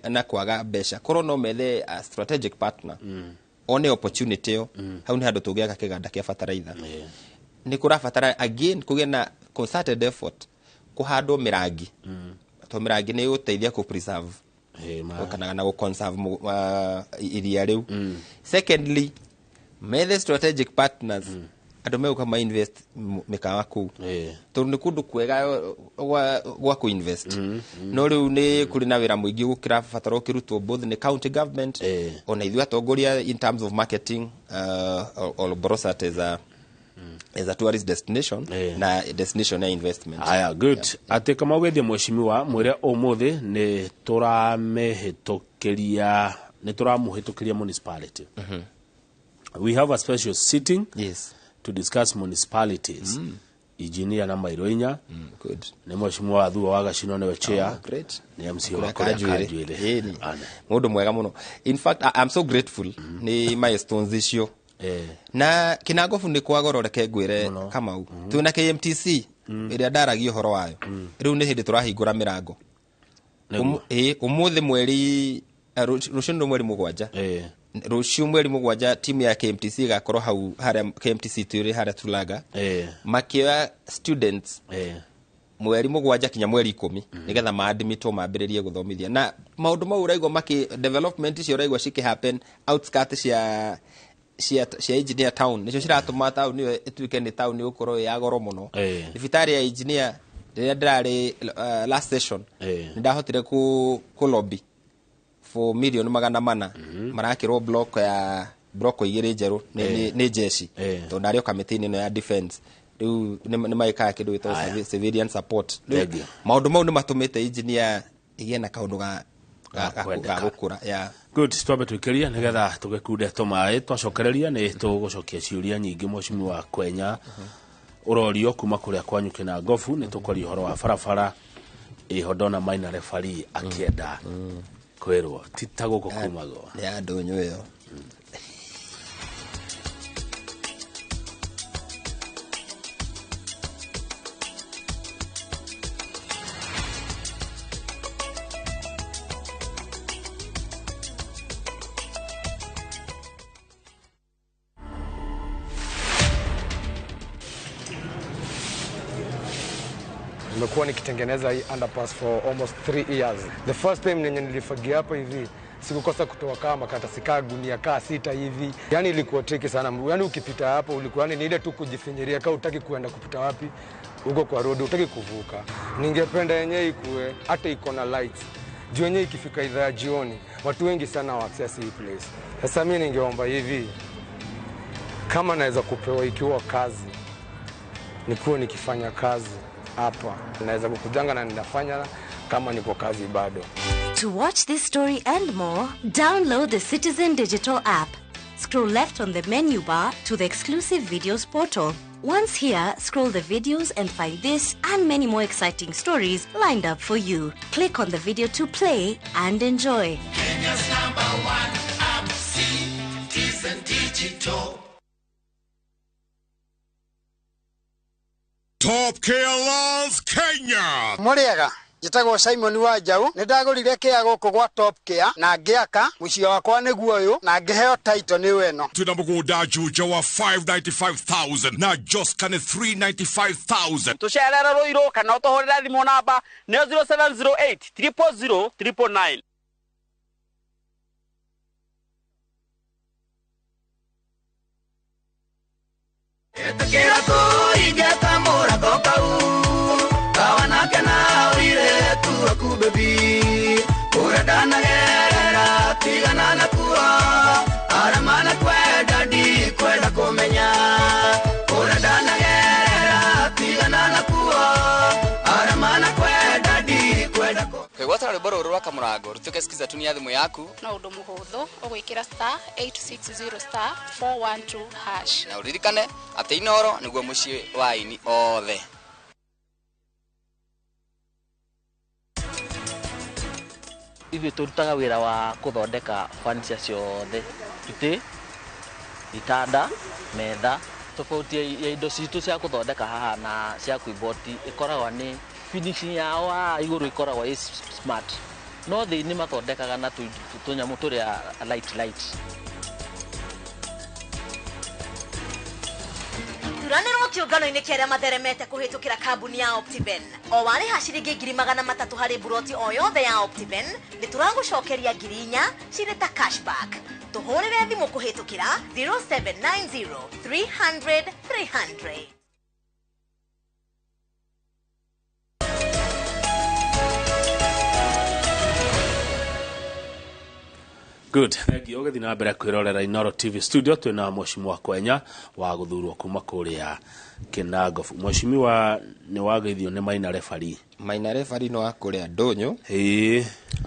na kwaga mbeca korwo no methe a strategic partner one opportunity yo hau nĩ handũ tũngĩaka kĩganda kĩa bataraitha nĩ kũrabatara again kũgĩa na concerted effort kũhandwo mĩrangi to mĩrangi nĩ ũteithia ku preserve kana na ku conserve iria rĩu secondly methe strategic partners andũ megũka ma invest mĩkawa kũu tondũ nĩ kũndũ kwega gwa ku invest no rĩu nĩ kũrĩ na wĩra mũingĩ gũkĩra batara ũkĩrutwo both nĩ county government ona ithuĩ atongoria in terms of marketing or Borosat as a tourist destination na destination ya investment. Aya good ati kama ugethie mweshimiwa mwire umuthi ni turamuhitukiria municipality. We have a special sitting to discuss municipalities. Engineer na Mairoinya good ni mweshimiwa Athua wa Gacino ne chair great ni MC wa Kajuire mundu mwega muno. In fact I'm so grateful ni milestones icio na Kinagofu ni kwagororeke ngwire Kamau tuna KMTC iria ndaragio horo wayo riu ni hindi turahingura mirango umuthi mweri rucindo mweri mugwanja ruciu mweri mugwanja timu ya KMTC gakorwo hau haria KMTC turi haria Tulaga makioya students mweri mugwanja kinya mweri 10 nigetha maadmitwo mambiririe guthomithia na maundu mau uraigwa maki development icio uraigwa ciki happen outskirts cia engineer town nicio ciratuma town niyo ituike ni town ukorwo ya goro muno thibitari ya engineer rĩrĩa ndirarĩ last session ndahotire ku lobby for million 400 marakirwo block igĩrĩ njerũ nĩ jeshi to ndario kamĩtĩ-inĩ ĩno ya defense rĩu nĩ maikaga kĩndũ gĩtagwo civilian support maũndũ mau nĩ matũmĩte engineer igĩe na kaũndũ ga gukura good stop tukiria nigetha tugekunde tumae twacokereria ni tugucokia ciuria nyingi mweshimi wa Kwenya urorio kuma kuria kwanyu Kinagofu ni tukori horo wa barabara ihodona minor referee akienda kwirwo titaguko kumago ya ndonyo yo Nimekuwa nikitengeneza hii underpass for almost 3 years. The first time nenye nilifagia hapa hivi sikukosa kutoa kama karatasi kaa gunia kaa 6 hivi. Yani ilikuwa tricky sana. Yani ukipita hapo ulikuwa ni ile tu kujifinyiria kaa utaki kuenda kupita wapi uko kwa road utaki kuvuka. Ningependa yenyewe ikuwe hata iko na lights. Juu yenyewe ikifika idhaa ya jioni watu wengi sana wa access hii place. Sasa mimi ningeomba hivi kama naweza kupewa ikiwa kazi nikuwe nikifanya kazi hapa naweza kukujanga na ninafanya kama niko kazi bado. To watch this story and more, download the Citizen Digital app. Scroll left on the menu bar to the exclusive videos portal. Once here, scroll the videos and find this and many more exciting stories lined up for you. Click on the video to play and enjoy. Kenya's #1 app, Citizen Digital. Top Care Kenya. Muriega Jitagwo Simon Wanjau ni ndagurire kia guku gwa Top Care na ngiaka muciĩ wakwa niguo uyu na ngiheo title ni weno Tuna mũgũnda juja wa 595,000 na Joscan 395,000 tucerera Ruiru kana utohorera thimo namba 0708 000 999. Etakera to igeta mora kokau kawana kana uire tu akubebi uradana gerera tigana na kuwa aramana kwenda di kwenda komenya uradana gerera tigana na kuwa aramana kwenda di kwenda ko gwatara rwĩmbo rwa Kamurango rutuke sikiza tu ni thimu yaku na undu muhuthu ugwikira *860 *412# na uririkane ati inoro niguo mucii wa ini othe. ithuĩ tũrutaga wĩra wa kũthondeka furniture ciothe, itĩ, itanda, metha. Tofauti ya indo citũ cia kũthondeka haha na cia kuiboti ikoragwo nĩ finishing yao igũrũ ikoragwo is smart, no thĩinĩ mathondekaga na tũnyamũ tũrĩa light. Turanĩrwo kĩũngano-inĩ kĩrĩa matheremete kũhĩtũkĩra kambuni ya Optiben. O warĩha ciringi 300 harĩ buroti o yothe ya Optiben, nĩtũragũcokeria 4,000 cirĩ ta cashback. Tũhũrĩre thimũ kũhĩtũkĩra 0790 300 300. Good. Thank you. Ogethi na mbere kwirorera Inooro TV studio twina Mheshimiwa Kwenya wa guthurwo kuma kuria Kinangofu. Mheshimiwa ni wageithio ni Maina Referee. Maina Referee no akuria Ndonyo.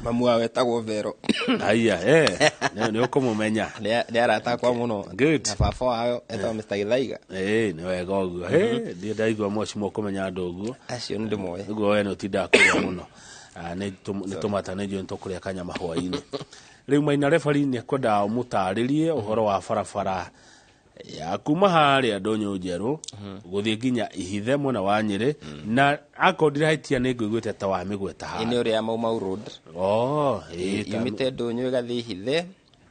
Mamu wa wetagwo Vero. Aya ni ukumumenya. Ni arata kwa muno. Good. Na baba wao etagwo Mr. Githaiga. Ni wega uguo. Ndi ndaigua Mheshimiwa kumenya andu uguo. Acio ndi moe. Uguo we no tinda kuria muno. Ni tomata ni jo ntokuria kanyama hwaini. Riu Maina Referee ni kwenda mutaririe uhoro wa barabara ya kuma haria Ndonyo njeru guthie nginya ihithe mwena wa Nyeri na akondire haitia ni ngwigwite ta wa migweta ha ni uri ya Mau Road. Imite Ndonyo gathi ihithe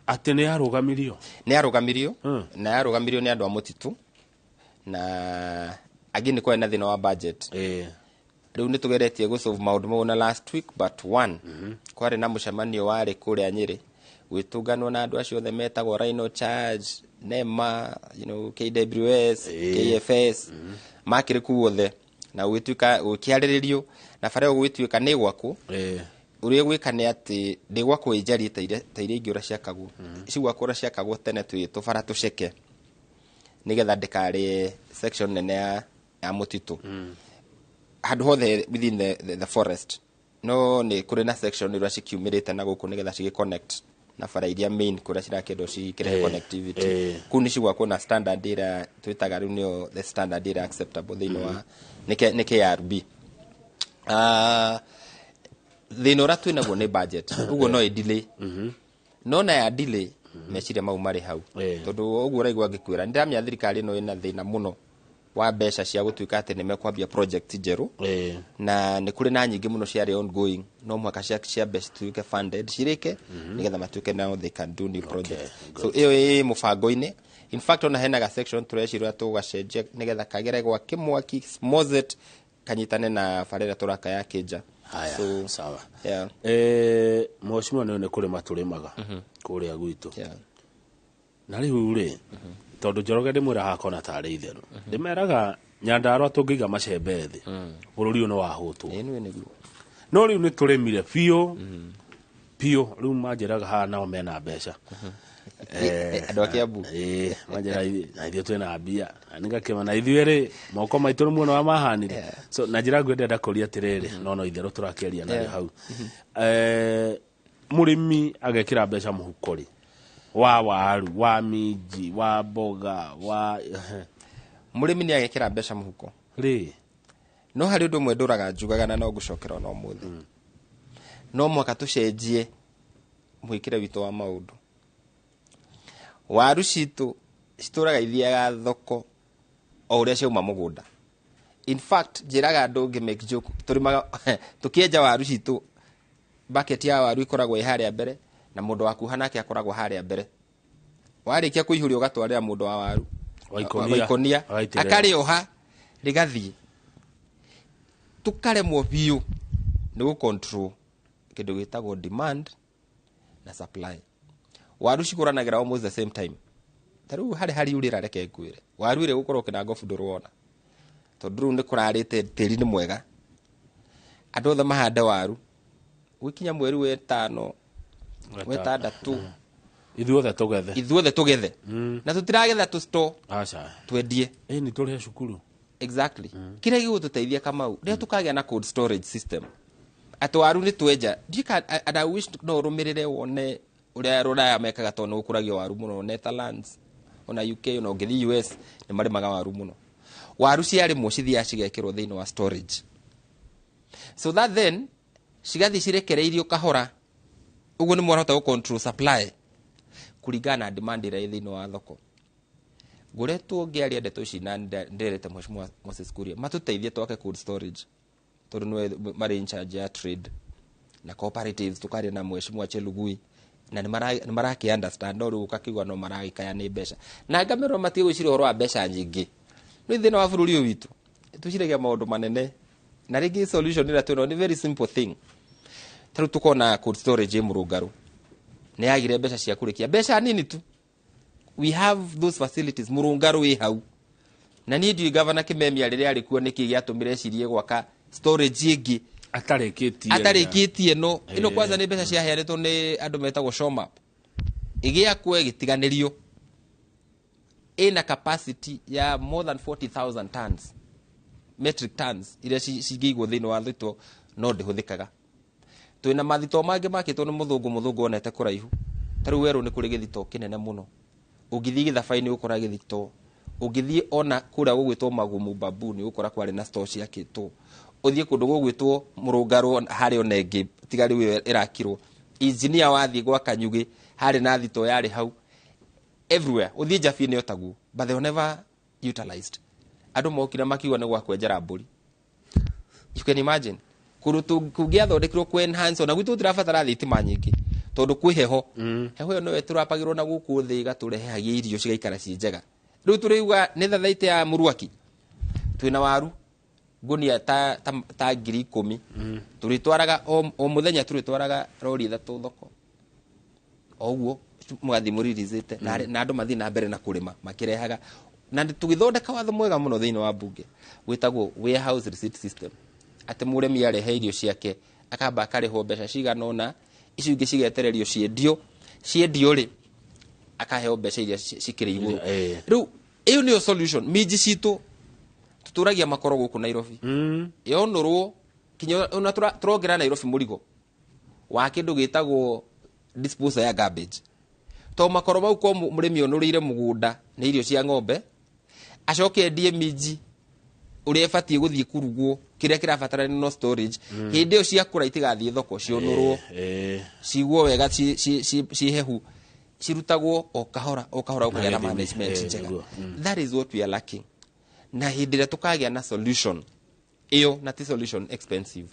ati ni arugamirio na arugamirio ni andu a mutitu na agini kwa na thina wa budget. Riu ni tugeretie go solve maundu mau na last week but one kwari na mucemanio wari kuria Nyeri witunganwo na andu acio the metagwo Rhino Charge, NEMA, KWS, KFS makire kuothe na gwituika ukiariririo na bare gwituika ni gwaku uri gwika ni ati ndi gwaku injari ta ire ingi ura ciakagwo ici gwaku ura ciakagwo tene tubara tuceke nigetha ndikari section nene ya mutitu had hothe within the forest no ni kuri na section ira cikiumirite na guku nigetha cigi connect na bara iria main kuria cirakendo cikire connectivity kuni cigwa kuna standard ira twitaga riu nio the standard ira acceptable thino wa ni KRB thino ra twinaguo ni budget uguo no delay no na ya delay meciria mau mari hau tondu uguo raigwa ngikwira ndiramya thirikari no ina thina muno wa mbeca cia gutuika ati ni mekwambia project njeru na ni kuri na nyingi muno ciari ongoing no mwaka cia mbeca tuike funded cirike nigetha matuike now they can do new project so iyo mubango-ini in fact ona henaga section tureshirwa tugacenjia nigetha kagere gwa kimwaki Mozet kanyitane na farera turaka ya Kija. So sawa Mheshimiwa ni kuri maturimaga kuria gwitu na riu ri tondu Njoroge ndimwira hakona tari itheru ndimeraga Nyandarua tungiga macembe thi bururi uno wahutwo no riu ni turimire pio riu manjiraga ha nao mena mbeca andu akiambu manjira ithio twina mbia ningakima na ithio ri moko maitu muno wa mahanire so na njira ngwenda ndakuria tiriri no itheru turakeria na hau murimi agekira mbeca muhukori wa waru wa minji wa boga wa murimi ni agekira mbeca muhuko ri no hari undu mwe nduraga njugaga na no gucokera no muthi no mwaka tucenjie mwikire wito wa maundu waru citu cituraga ithiaga thoko o uria ciauma mugunda in fact njiraga andu ngi make joke turimaga tukienja waru citu bucket ya waru ikoragwo iharia mbere na mundu waku hanake akoragwo haria mbere warikia kuihuria ugatwarira mundu wa waru waikonia akari oha rigathie tukaremwo biu ni gu control kindu gitagwo demand na supply waru ciguranagira almost the same time taru hari urira reke ngwire waru ire gukorwo Kinangofu ndurwona tondu ni kurarite tiri ni mwega andu othe mahanda waru wikinya mweri we 5 wetandatu ithuothe tugethe na tutiragetha tu store twendie ni turi cukuru exactly kire gigututeithia Kamau ria tukagia na cold storage system atwaru ni twenja ndika and I wish no rumirire wone uria Ruraya mekaga tono ukuragio waru muno Netherlands ona UK ona ngithi US ni marimaga waru muno waru ciari mucithia cigekirwo thiini wa storage so that then cigathi cirekereirio kahora uguo ni mwarahota control supply kuringana na demand ira thini wa thoko nguretwo ngiaria ndeto ici na nderete mheshimiwa Moses Kuria matuteithie twake cold storage tondu nwe mari in charge ya trade na cooperatives tukaria na mheshimiwa Chelugui na ni maraki understand uru ukakigwa no maragikaya ni mbeca na ngamero matie gwicira horo wa mbeca nyingi no thina wa bururi witu tuciragia maundu manene na rigi solution ira twino ni very simple thing taru tukona cold storage Murungaru ni agire mbeca cia kurikia mbeca nini tu we have those facilities Murungaru wi hau na ni ndi governor Kimemia riria ari kuo niki giatumire cirie gwaka storage ingi atarikitie no ino kwanza ni mbeca cia hearetwo ni andu metagwo Shomap igia kwe gitiganirio ina capacity ya more than 40,000 tons metric tons iria cigigwo thini wa thito no ndihuthikaga twina mathito mangi makitwo ni muthungu onete kuraihu taru weru ni kuri githito kinene muno ugithi githabaini ukora githito ugithi ona kura gugwitwo Magumu Babuni ukora kwari na store cia kitwo uthie kundu gugwitwo Murungaru hari onengi tigari wi irakirwo engineer wathi gwa Kanyugi hari na thito yari hau everywhere uthie Jafini otagu but they were never utilized andu mokira makiwa ni gwa kwenjera mburi you can imagine kurutu kugia thondekirwo ku enhance ona gwitu tirabatara thitima nyingi tondu kwi heho heho no weturapagirwo na guku thi gaturehagia irio cigaikara ci njega riu turiuga ni thathaite ya muruaki twina waru gunia ta 10,000 turitwaraga o muthenya turitwaraga rori 3 thoko oguo mwathi muririzite na andu mathi na mbere na kurima makirehaga na tugithondeka watho mwega muno thini wa bunge witagwo warehouse receipt system ati muremi arehe irio ciake akamba akariho mbeca cigana ona icio ingi cigetererio ciendio ri akaheo mbeca iria cikire iguru riu iyo ni solution miji citu tuturagia makoro guku Nairobi yonurwo kinyo ona turongera Nairobi murigo wa kindu gitagwo disposal ya garbage to makoro mau ko murimi onurire mugunda ni irio cia ng'ombe acoke ndie miji uria fatie guthie kurugwo kiria kirabatara no storage hindi o cia kura itigathie thoko cionurwo ciguo wega ci hehu cirutagwo o kahora ukagia na management njega that is what we are lacking na hindi ria tukagia na solution iyo na ti solution expensive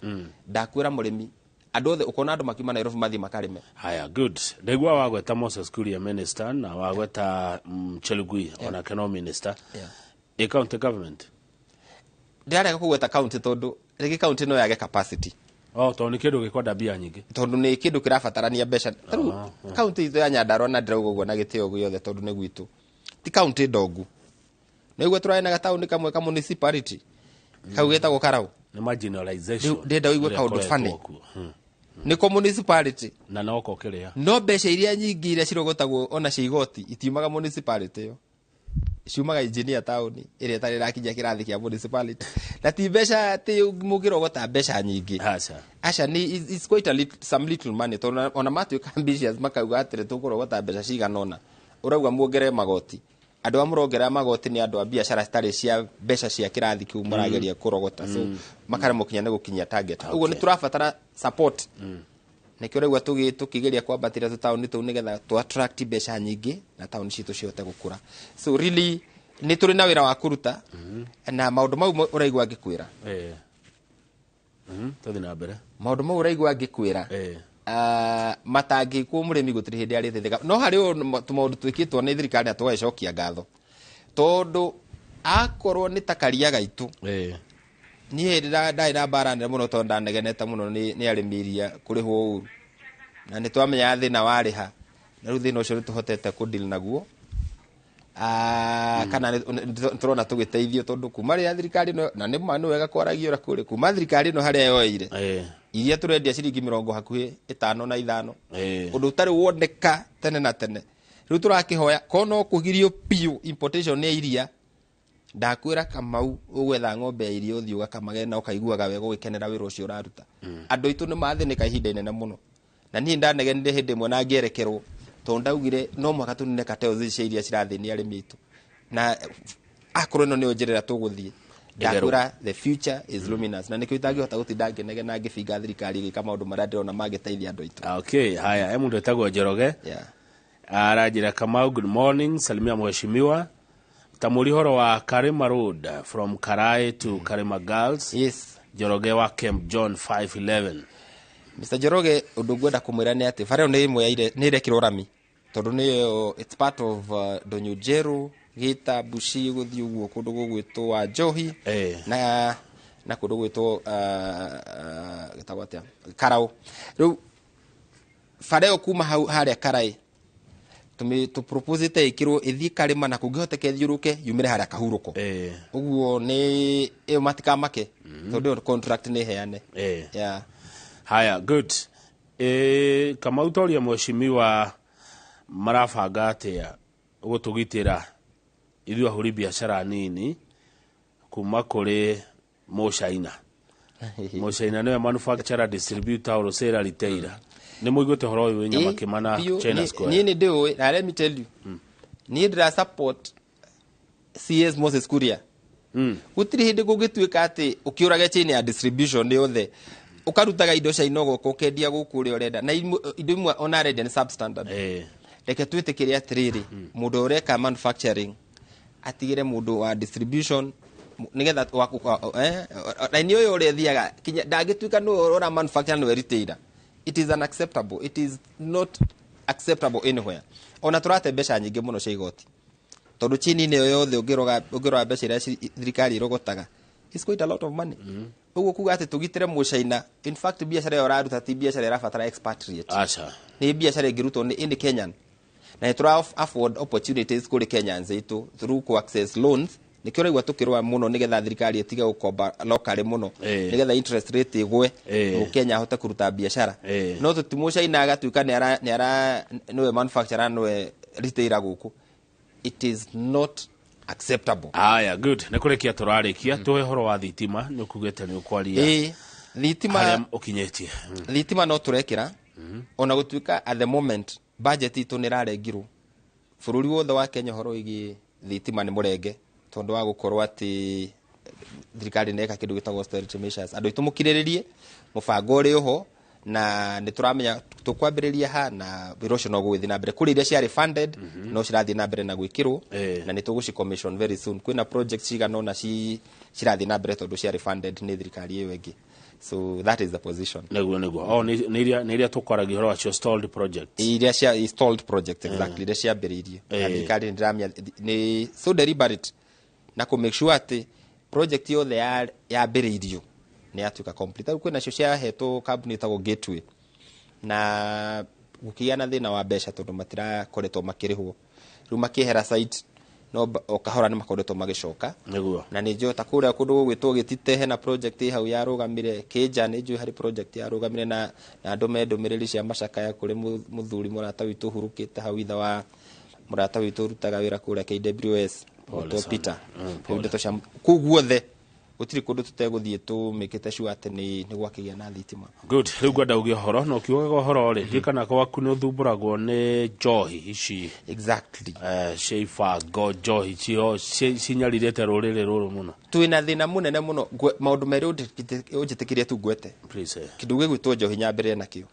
ndakwira murimi andu othe ukona andu makima Nairobi mathi makarime haya good ndegwa wagweta Moses Kuria minister na wagweta Chelugui ona keno minister a county government ndiarega kugweta county tondu rigi county no yage capacity tondu kindu gikwenda bia nyingi tondu ni kindu kirabatarania mbeca county itho ya Nyandarua na ndiraugo na gitio guyothe tondu ni gwitu ti county ndogu niguo turaina gatauni kamwe ka municipality kaugeta gukarau ni marginalization ndenda uigwe kaundu funny ni municipality na noko kiria no mbeca iria nyingi iria cirogotagwo ona cia igoti itiumaga municipality yo ciumaga engineer tauni iria tari rakinya kirathi kia municipality na ti mbeca ti mugirogota mbeca nyingi acha ni it's quite a little, some little money to ona matuika ambitious makauga atire tugurogota mbeca ciganona urauga muongere magoti andu amurongera magoti ni andu a biashara stari cia mbeca cia kirathi kiu marageria kurogota so makare mukinya ne gukinya target uguo ni turabatara support nikio regwa tukigeria kwambatira tauni tu nigetha tu attract mbeca nyingi na tauni citu ciote gukura so really ni turi na wira wa kuruta na maundu mau uraigwa ngikwira tuthi na mbere maundu mau uraigwa ngikwira matangi ku murimi gutiri hindi ari thetheka no hari tumaundu twikitwo ni thirikari na twacokia ngatho tondu akorwo ni takaria gaitu ni ndai na barane muno tondu ndanegenete muno ni arimiria kurihwo uru na ni twamenya thina wariha na ruthi no cio tuhotete ku deal naguo kana turona tugiteithio tondu kuma ria thirikari no na ni manu wega kwaragia kuri kuma thirikari no haria yoire iria turendia ciringi 50 hakuhi 5 na 5 undu utari woneka tene na tene riu turakihoya kono kugirio piu importation ni iria ndakwira Kamau ugwetha ng'ombe ya irio thiuga kamage na ukaiguaga wega ugikenera wira ucio uraruta andu itu ni mathinika ihinda inene muno na ni ndanegenire hindi mwe na ngerekerwo to ndaugire no mwaka tunine kateo cia iria cirathini arimi itu na akoro no ni onjerera tuguthie ndakura the future is luminous na nikio itangihota gutindange nege na ngifinga thirikari kama undu marandirona magiteithia andu aitu. Okay, haya mundu etagwo Njoroge. Yeah. Arajira Kamau, good morning, salimia mheshimiwa. Tamuri horo wa Karima Road from Karai to Karima Girls. Yes. Njoroge wa Camp John 511. Mr. Njoroge undu ngwenda kumwira ni ati fareo ni imwe ire ni rekirwo rami tondu ni it's part of Donyojeru Gita Bushi guthii uguo kundu gugwitwo wa Njohi na kundu gwitwo gitagwo atia Karau. Riu fareo kuma haria Karai tu propose te ikirwo ithi Karima na kungihoteka ithiuruke yumire haria Kahuruko. Uguo ni matika make tondu contract ni heane. Yeah. Haya, good. Kama utoria mheshimiwa marabanga atia gutugitira ithu ahuri biashara nini kuma kuri Mushaina. Mushaina niwe manufacturer, distributor or seller retailer. Ni muigute horo uyu nyama kimana China Square. Ni ndio let me tell you. Ni ndra support CS Moses Kuria. Gutiri hindi gugituika ati ukiuraga chain ya distribution ni othe ukarutaga indo cia inogo ukendia guku ri urenda na indo imwe ona ready ni substandard. Reke twitikiria atiriri mundu ureka manufacturing atigire mundu wa distribution nigetha na ni uyu uri thiaga kinya ndangituika no ora manufacturer no retailer. It is unacceptable. It is not acceptable anywhere. Ona turate mbeca nyingi muno cia igoti tondu chini ni yothe ungiroga mbeca iria thirikari irogotaga. It's quite a lot of money. Uguo kuga ati tugitire Mushaina. In fact biashara ya uraruta ti biashara irabatara expatriate. Acha. Ni biashara ingirutwo ni in Kenyan. Na tura afford opportunities kuri Kenyans itu through co access loans. Nikio raigwa tukirwa muno nigetha thirikari itige gukomba locally muno nigetha interest rate igwe no Kenya hota kuruta biashara. No Mushaina agatuika ni ara no manufacturer no retailer guku. It is not acceptable. Aya, good. Nikurekia turarikia tuwe horo wa thitima ni ukugete ni ukwaria. Thitima ukinyetie. Thitima no turekira. Ona gutuika at the moment budget itu ni rarengirwo. Bururi wothe wa Kenya horo igi thitima ni murenge tondu wa gukorwo ati thirikari neka kindu gitagwo austerity measures. Andu itumukiriririe mubango uri ho na nituramenya tukwambiriria ha na erosion no gwithi na mbere kuri iria cia refunded no cirathi na mbere na gwikirwo na nituguci commission very soon kwina project cigano na cirathi na mbere tondu cia refunded ni thirikari iyo ingi. So that is the position. Nego ni iria tukwaragia horo wa stalled project. Iria cia stalled project exactly iria cia mbiririe na thirikari ndiramya ni so deliberate na ku make sure ati project yothe ya mbiririo ni atuka complete. Kwina cio cia heto company tago Gateway na gukiana thina wa mbeca tondu matira koretwo makirihwo riu makihera site no okahora ni makoretwo magicoka na ni njota kuria kundu gugwitwo gititehe na project hau ya rugamire Kija ni njui hari project ya rugamire na andu mendumiriri cia macaka ya kuri muthuri murata witu hurukite hau itha wa murata witu rutaga wira kuria KWS to Peter ndeto cia kuguothe utiri kundu tuteguthie tu mikite sure ati ni gwakigia na thitima. Good. Riu gwenda ugie horo no kiugaga horo ri ndikana kwaku ni uthumburagwo ni njohi ici. Exactly. Sheifa go njohi cio cinyarirete ruriri ruru muno. Twina thina munene muno maundu meri ujitikirie tu gwete. Please. Kindu gwitwo njohi nyambere nakio.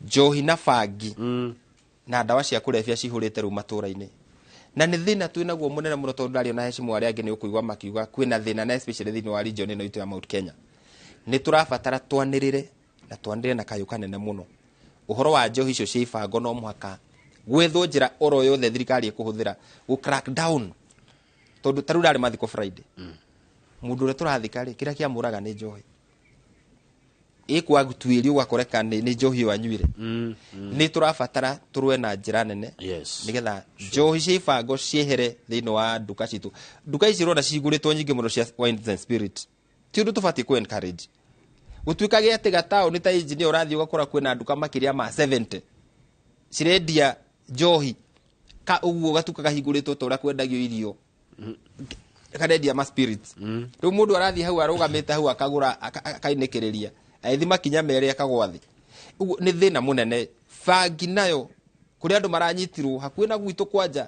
Njohi na bangi na ndawa cia kurefia cihurite ru matura-ini. Na ni thina twina guo munene muno tondu ndario na hecimu aria angi ni ukuigwa makiuga kwina thina na especially thini wa region ino itu ya Mount Kenya. Ni turabatara twanirire na kayuka nene muno. Uhoro wa njohi icio cia ibango no muhaka gwethwo njira oro yothe thirikari ikuhuthira gu crack down tondu taru ndari mathiko Friday. Mundu ure turathikari kira kia muraga ni njohi. Ikwa gutwirio gwakoreka ni njohi wanyuire. Ni turabatara turwe na njira nene nigetha njohi cia ibango ciehere thini wa nduka citu. Nduka ici rona ciguritwo nyingi muno cia wines and spirit. Ti undu tubati ku encourage. Gutuikage ati gatao ni ta engineer urathi ugakora kwina nduka makiria ma 70 cirendia njohi ka uguo gatuka kahiguritwo tora kwendagio irio karendia ma spirits. Riu mundu arathi hau arugamite hau akagura akainekeriria aithima kinya mere akagwathi. Uguo ni thina munene. Bangi nayo kuri andu maranyitirwo hakuhi na gwitu kwanja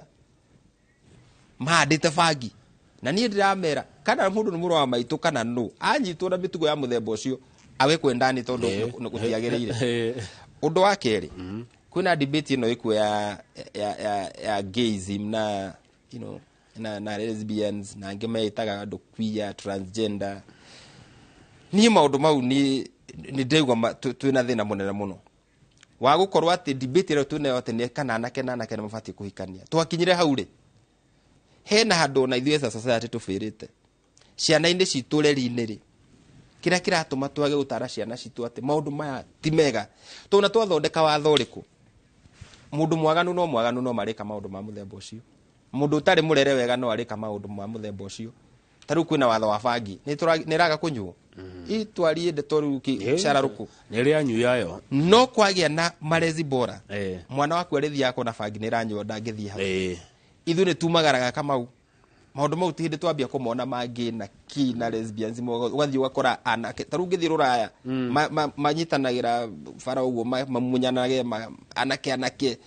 mahandite bangi na niĩ ndiramera kana mũndũ nĩ mũrũ wa maitũ kana no anyitwo na mĩtugo ya mũthemba ũcio awe kwendani tondũ gũtiagĩrĩire. Ũndũ wa kerĩ, kwĩna debate ĩno ĩkuo ya gayism na you know na lesbians na angĩ metaga andũ queer, transgender. Niĩ maũndũ mau ni ndĩigua twĩna thĩna mũnene mũno wa gũkorwo atĩ debate ĩrĩa twĩnayo atĩ nĩ kana anake na anake nĩ mabatiĩ kũhikania. Twakinyire hau rĩ, hena handũ na ithuĩ as a society tũbĩrĩte ciana-inĩ citũ reri-inĩ rĩ, kĩrĩa kĩratũma twage gũtara ciana citũ atĩ maũndũ maya ti mega. Tũna twathondeka watho ũrĩkũ, mũndũ mwaganu no marĩka maũndũ ma mũthemba ũcio, mũndũ ũtarĩ mũrere wega no arĩka maũndũ ma mũthemba ũcio. Ta rĩu kwĩna watho wa bangi nĩ raga kũnyuo itwarie ndeto rĩu kĩcararũkũ nĩ rĩa nyuyayo no kwagĩa na malezi bora. Mwana waku arĩthiako na bangi nĩ ranyuo ndangĩthiĩ hau. Ithuĩ nĩ tumagaraga kamau maũndũ mau ti hĩndĩ twambia kũmona mangĩ na ki na lesbians ũgathiĩ ũgakora anake ta rĩu ngĩthiĩ Rũraya manyitanagĩra bara ũguo mamunyanage anake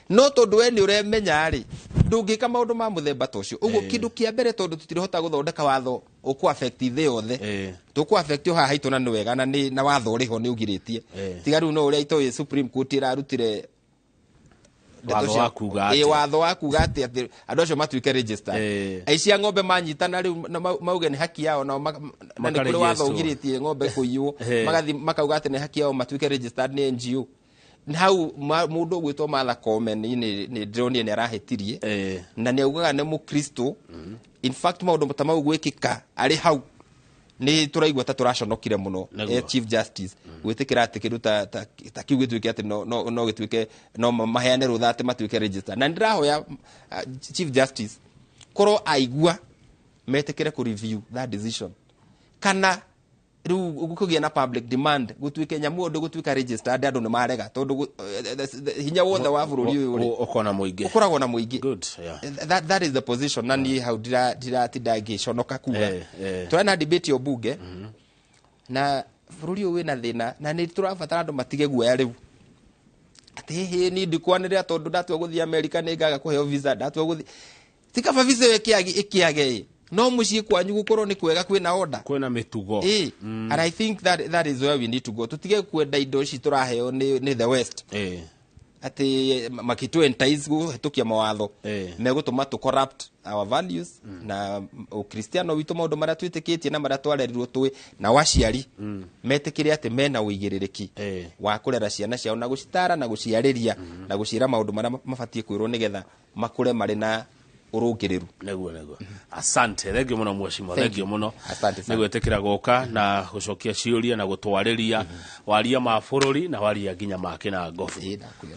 no tondũ we nĩ ũremenya rĩ ndũngĩka maũndũ ma mũthemba ta ũcio. Ũguo kĩndũ kĩa mbere tondũ tũtirahota gũthondeka watho ũkũ affect thĩ yothe tũkũ affect haha haitũ na nĩ wega na watho ũrĩho nĩ ũgirĩtie. Tiga rĩu no ũrĩa itoĩ Supreme Court ĩrarutire watho wa kuga atĩ andũ acio matuĩke registered. Aici a ng'ombe manyitana rĩu mauge nĩ haki yao na nĩ kũrĩ watho ũgirĩtie ng'ombe kũiywo magathi makauga atĩ nĩ haki yao matuĩke registered nĩ NGO. Hau mũndũ ũgwĩtwo Martha Koome nĩ ndĩronire nĩ arahĩtirie na nĩ augaga nĩ Mũkristo. In fact maũndũ ta mau gwĩkĩka arĩ hau nĩ tũraigua ta tũraconokire mũno Chief Justice gwĩtĩkĩra atĩ kĩndũ ta kiu gĩtuĩke atĩ no gĩtuĩke no maheane rũtha atĩ matuĩke register. Na ndĩrahoya Chief Justice korwo aigua metĩkĩre kũ review that decision kana rĩu gũkũgĩa na public demand gũtuĩke nyamũ ũndũ gũtuĩka registered andũ nĩ marega tondũ hinya wothe wa bũrũri ũyũ ũkoragwo na mũingĩ. That is the position. Na niĩ hau ndiratinda ngĩconoka kuga tũrĩ na debate o bunge na bũrũri ũyũ wĩna thĩna na nĩ tũrabatara andũ matige guoya rĩu atĩ ni ndikwanĩrĩra tondũ ndatua gũthiĩ America nĩ ngaga kũheo visa ndatua gũthiĩ tikaba visa ĩkĩage no muciĩ kwanyu gukorwo ni kwega kwina order kwina mitugo. And I think that is where we need to go. Tutige kwenda indo ici turaheo ni the west ati makitu entice guhitukia mawatho megutuma to corrupt our values na ukristiano witu maundu maria twitikitie na maria twarerirwo twi na waciari metikire ati mena uigirĩrĩki wa kurera ciana ciao na gucitara na guciarĩria na gucira maundu maria mabatie kwirwo nigetha makure mari na urungiriru. Neguo asante thengio muno mweshimo thengio muno nĩgwĩtĩkĩra gũka na gũcokia ciũria na gũtwarĩria waria ma bũrũri na waria nginya make na ngofu.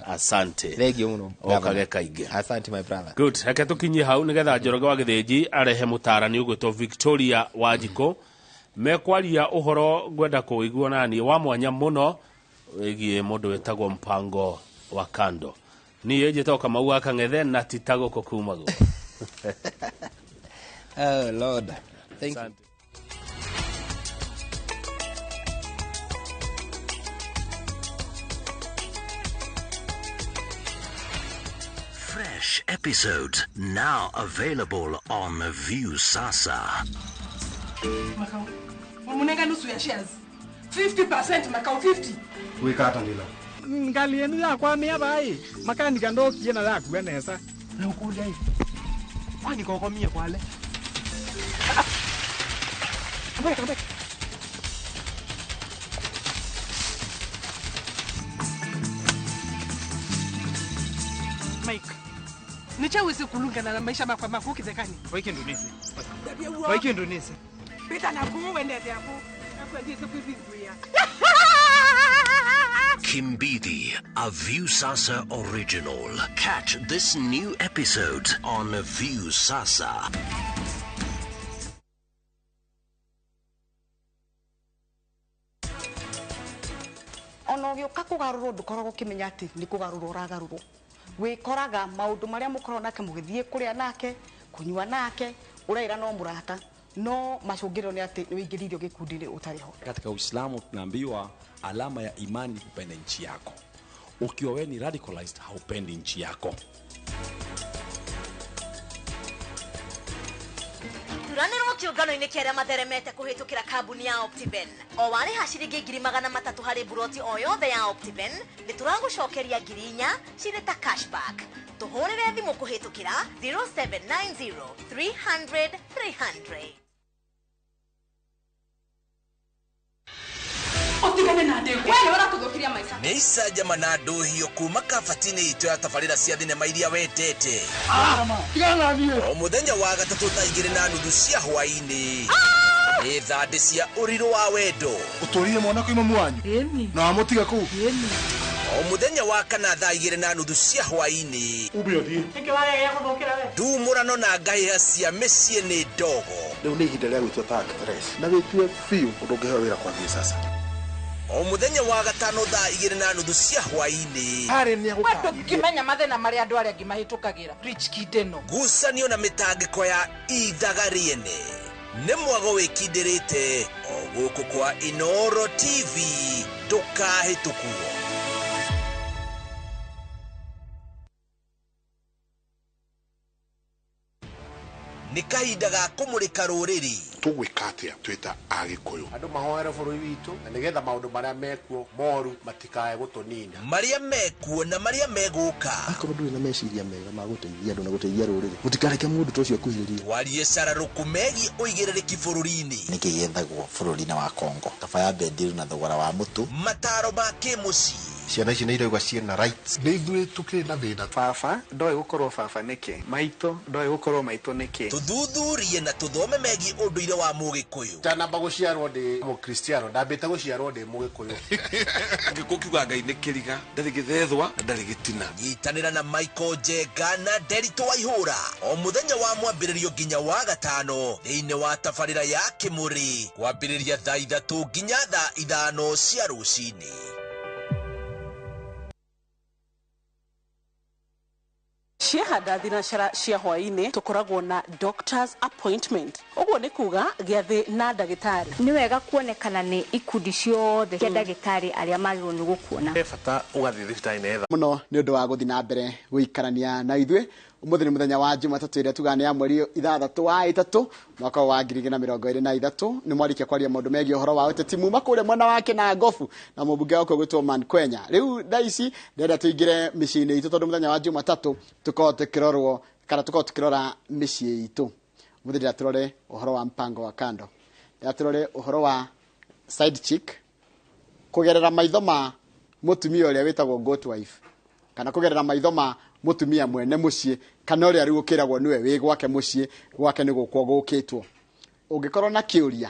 Asante thengio muno okage kaingĩ. Asante my brother. Good, reke tũkinyie hau nĩgetha Njoroge wa Gĩthĩnji arehe mũtarani ũgwĩtwo Victoria Wanjikũ mekwaria ũhoro ngwenda kũigua nani wa mwanya mũno wĩgiĩ mũndũ wĩtagwo Mpango wa Kando. Niĩ njĩtagwo Kamau wa Kang'ethe na titago kokumago. Oh Lord, thank you. Fresh episodes now available on Viusasa. Makao, munenga nusu ya shares 50%, Makao 50. Wikata ndila ngalieni ya kwa mia bai makani kando kiena la kuenesa na ukuja hivi kwani kwa mia kwale Kabeka Mike nichawezi kulunga na maisha makwa makuki zekani Waikindunisi pita na kuwende hapo akwendeze kuvizuia Kimbidi, a Viusasa original. Catch this new episode on Viusasa. Ono gĩũka kũgarũrwo ndũkoragwo ũkĩmenya atĩ nĩ kũgarũrwo ũragarũrwo. Wĩkoraga maũndũ marĩa mũkoragwo nake mũgĩthiĩ kũrĩa nake, kũnyua nake, ũraira no mũrata. No macũngĩrĩro nĩ atĩ nĩ wĩingĩririo gĩkundi-inĩ ũtarĩ ho. Katika Uislamu tunaambiwa alama ya imani kupenda nchi yako. Ukiwa wewe ni radicalized haupendi nchi yako. Turanirwo kiungano-inĩ kĩarĩa matheremete kũhĩtũkĩra kambuni ya Optiben. O warĩha ciringi 300 harĩ buroti o yothe ya Optiben, nĩ tũragũcokeria 4,000 cirĩ ta cashback. Tũhũrĩre thimũ kũhĩtũkĩra 0790 300 300. Otigane na ndego. Wewe uratuthukiria maica. Nĩ icanjama na ndũhio kuma kabatini itũ ya tabarĩra cia thinema iria wetete. Tigana thiĩ. O mũthenya wa gatatũ thaa 2:30 cia hwaĩ-inĩ. Nĩ thandĩ cia ũrirũ wa wendo. Ũtũrire mwana kwa imamu wanyu. Na wamũtiga kũu. O mũthenya wa kana thaa 2:30 cia hwaĩ-inĩ. Ũbĩothie. Nĩkĩ wagĩa gũthũkĩra we? Ndumũrano na ngahĩha cia mĩciĩ nĩ ndogo. Rĩu nĩ ihinda rĩa gwĩtua ta actress. Na wĩtue biũ ũndũ ũngĩheo wĩra kwambia sasa. O mũthenya wa gatano thaa 2:30 cia hwaĩ-inĩ. Harĩ nĩ agũkania. Wendo ngĩmenya mathĩna marĩa andũ arĩa angĩ mahĩtũkagĩra. Rich Kid ĩno. Ngucanio na mĩtangĩko ya ithaga rĩene. Nĩ mwago wĩkindĩrĩte o gũkũ kwa Inooro TV. Ndũkahĩtũkuo. Nĩ kahinda ga kũmũrĩka rũrĩrĩ. Tũgwĩka atĩa twĩta Agĩkũyũ? Andũ mahoere bũrũri witũ na nĩgetha maũndũ marĩa mekuo moru matikae gũtũnina. Marĩa mekuo na marĩa megũka. Akorwo ndũrĩ na meciria mega ma gũteithia andũ na gũteithia rũrĩrĩ, mũtikareke mũndũ ta ũcio akuhĩrĩrie. Twarie cararũku megiĩ ũigĩrĩrĩki bũrũri-inĩ. Nĩkĩ gĩethagwo bũrũri-inĩ wa Kongo? Kaba ya bendiru na thogora wa mũtu. Mataro ma kĩmũciĩ. Ciana ici nĩ irauga ciĩna rights. Nĩ ithuĩ tũkĩrĩ na thĩna. Baba ndoĩ gũkorwo baba nĩkĩ? Maitũ ndoĩ gũkorwo maitũ nĩkĩ? Tũthuthurie na tũthome megiĩ ũndũire wa Mũgĩkũyũ. Ndanamba gũciarwo ndĩ Mũkristiano, ndambĩte gũciarwo ndĩ Mũgĩkũyũ. Ngĩkũ kiuga Ngai nĩ kĩriga, ndarĩ gĩthethwa, ndarĩ gĩtina. Nyitanĩra na Michael Njenga na Nderitũ Waihũra o mũthenya wa mwambĩrĩrio nginya wa gatano thĩinĩ wa tabarĩra ya Kĩmũrĩ kwambĩrĩria thaa 3 nginya thaa 5 cia rũcinĩ. Ciahanda thinacara cia hwaĩ-inĩ tũkoragwo na doctor's appointment. Ũguo nĩ kuga gĩathĩ na ndagĩtarĩ. Nĩ wega kuonekana nĩ ikundi ciothe cia ndagĩtarĩ arĩa magĩrĩirwo nĩ gũkuona. He bata ũgathiĩ thibitarĩ-inĩ etha mũno nĩ ũndũ wa gũthiĩ na mbere gũikarania na ithuĩ. Ũmũthĩ nĩ mũthenya wa Jumatatũ ĩrĩa tugane ya mweri 6 wa 3 mwaka wa 2023. Nĩ mwarikia kwaria maũndũ megiĩ ũhoro wa ũteti muma kũrĩa mwena wake na ngofu na mũmbunge wake gwĩtwo Man Kwenya. Rĩu thaa ici ndĩrenda tũingĩre mĩciĩ-inĩ itũ tondũ mũthenya wa Jumatatũ tũkorwo tũkĩrorwo kana tũkorwo tũkĩrora mĩciĩ itũ. Ũmũthĩ ndĩrenda tũrore ũhoro wa mpango wa kando, ndĩrenda tũrore ũhoro wa side chick kũgerera maitho ma mũtumia ũrĩa wĩtagwo goat wife, kana kũgerera maitho ma mũtumia mwene mũciĩ kana ũrĩa rĩu ũkĩragwo nĩwe wĩ gwake mũciĩ gwake nĩ gũkwo gũkĩtwo. Ũngĩkorwo na kĩũria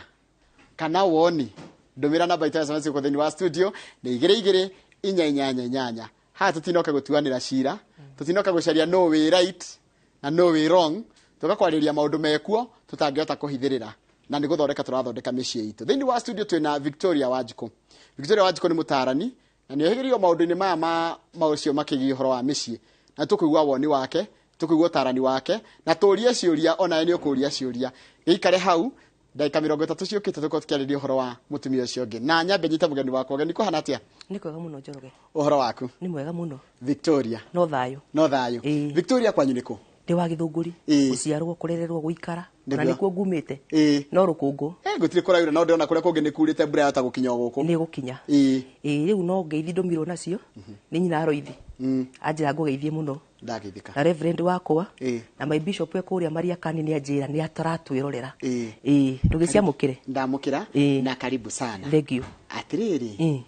kana woni, ndũmĩra namba itũ ya SMS kwa thĩinĩ wa studio nĩ 22 haha tũtinoka gũtuanĩra cira, tũtinoka gũcaria no way right na no way wrong, tũgakwarĩria maũndũ mekuo tũtangĩhota kũhithĩrĩra na nĩ gũthondeka tũrathondeka mĩciĩ itũ. Thĩinĩ wa studio twĩna Victoria Wanjikũ. Victoria Wanjikũ nĩ mũtaarani na nĩ ohĩgĩrĩrio maũndũ-inĩ maya ma maũcio makĩgiĩ ũhoro wa mĩciĩ, na tũkũigua woni wake, tũkũigua ũtaarani wake na tũũrie ciũria ona nĩ ũkũũria ciũria. Gĩikare hau ndagĩka 30 ciũkĩte tũkorwo tũkĩarĩria ũhoro wa mũtumia ũcio ũngĩ. Na nyambe nyita mũgeni wakwa, ũgeni kũhana atĩa? Nĩ kwega mũno Njoroge. Ũhoro waku? Nĩ mwega mũno. Victoria. No thayũ. No thayũ. Victoria kwanyu nĩkũ? Ndĩ wa Gĩthũngũri. Gũciarwo kũrererwo gũikara. Na nĩkuo ngumĩte. No rũkũngũ. Gũtirĩ kũraura no ndĩrona kũrĩa kũngĩ nĩ kurĩte mbura yata gũkinya gũkũ. Nĩ gũkinya. Rĩu no ngeithi ndũmirwo nacio. Nĩ nyina Aroithi. Anjĩra ngũgeithie mũno. Ndageithĩka. Na Reverend wakwa na my bishop ekũrĩa Maria Kani nĩ anjĩra nĩ ataratwĩrorera. Ndũgĩciamũkĩre. Ndamũkĩra na karibu sana. Thank you. Atĩrĩrĩ.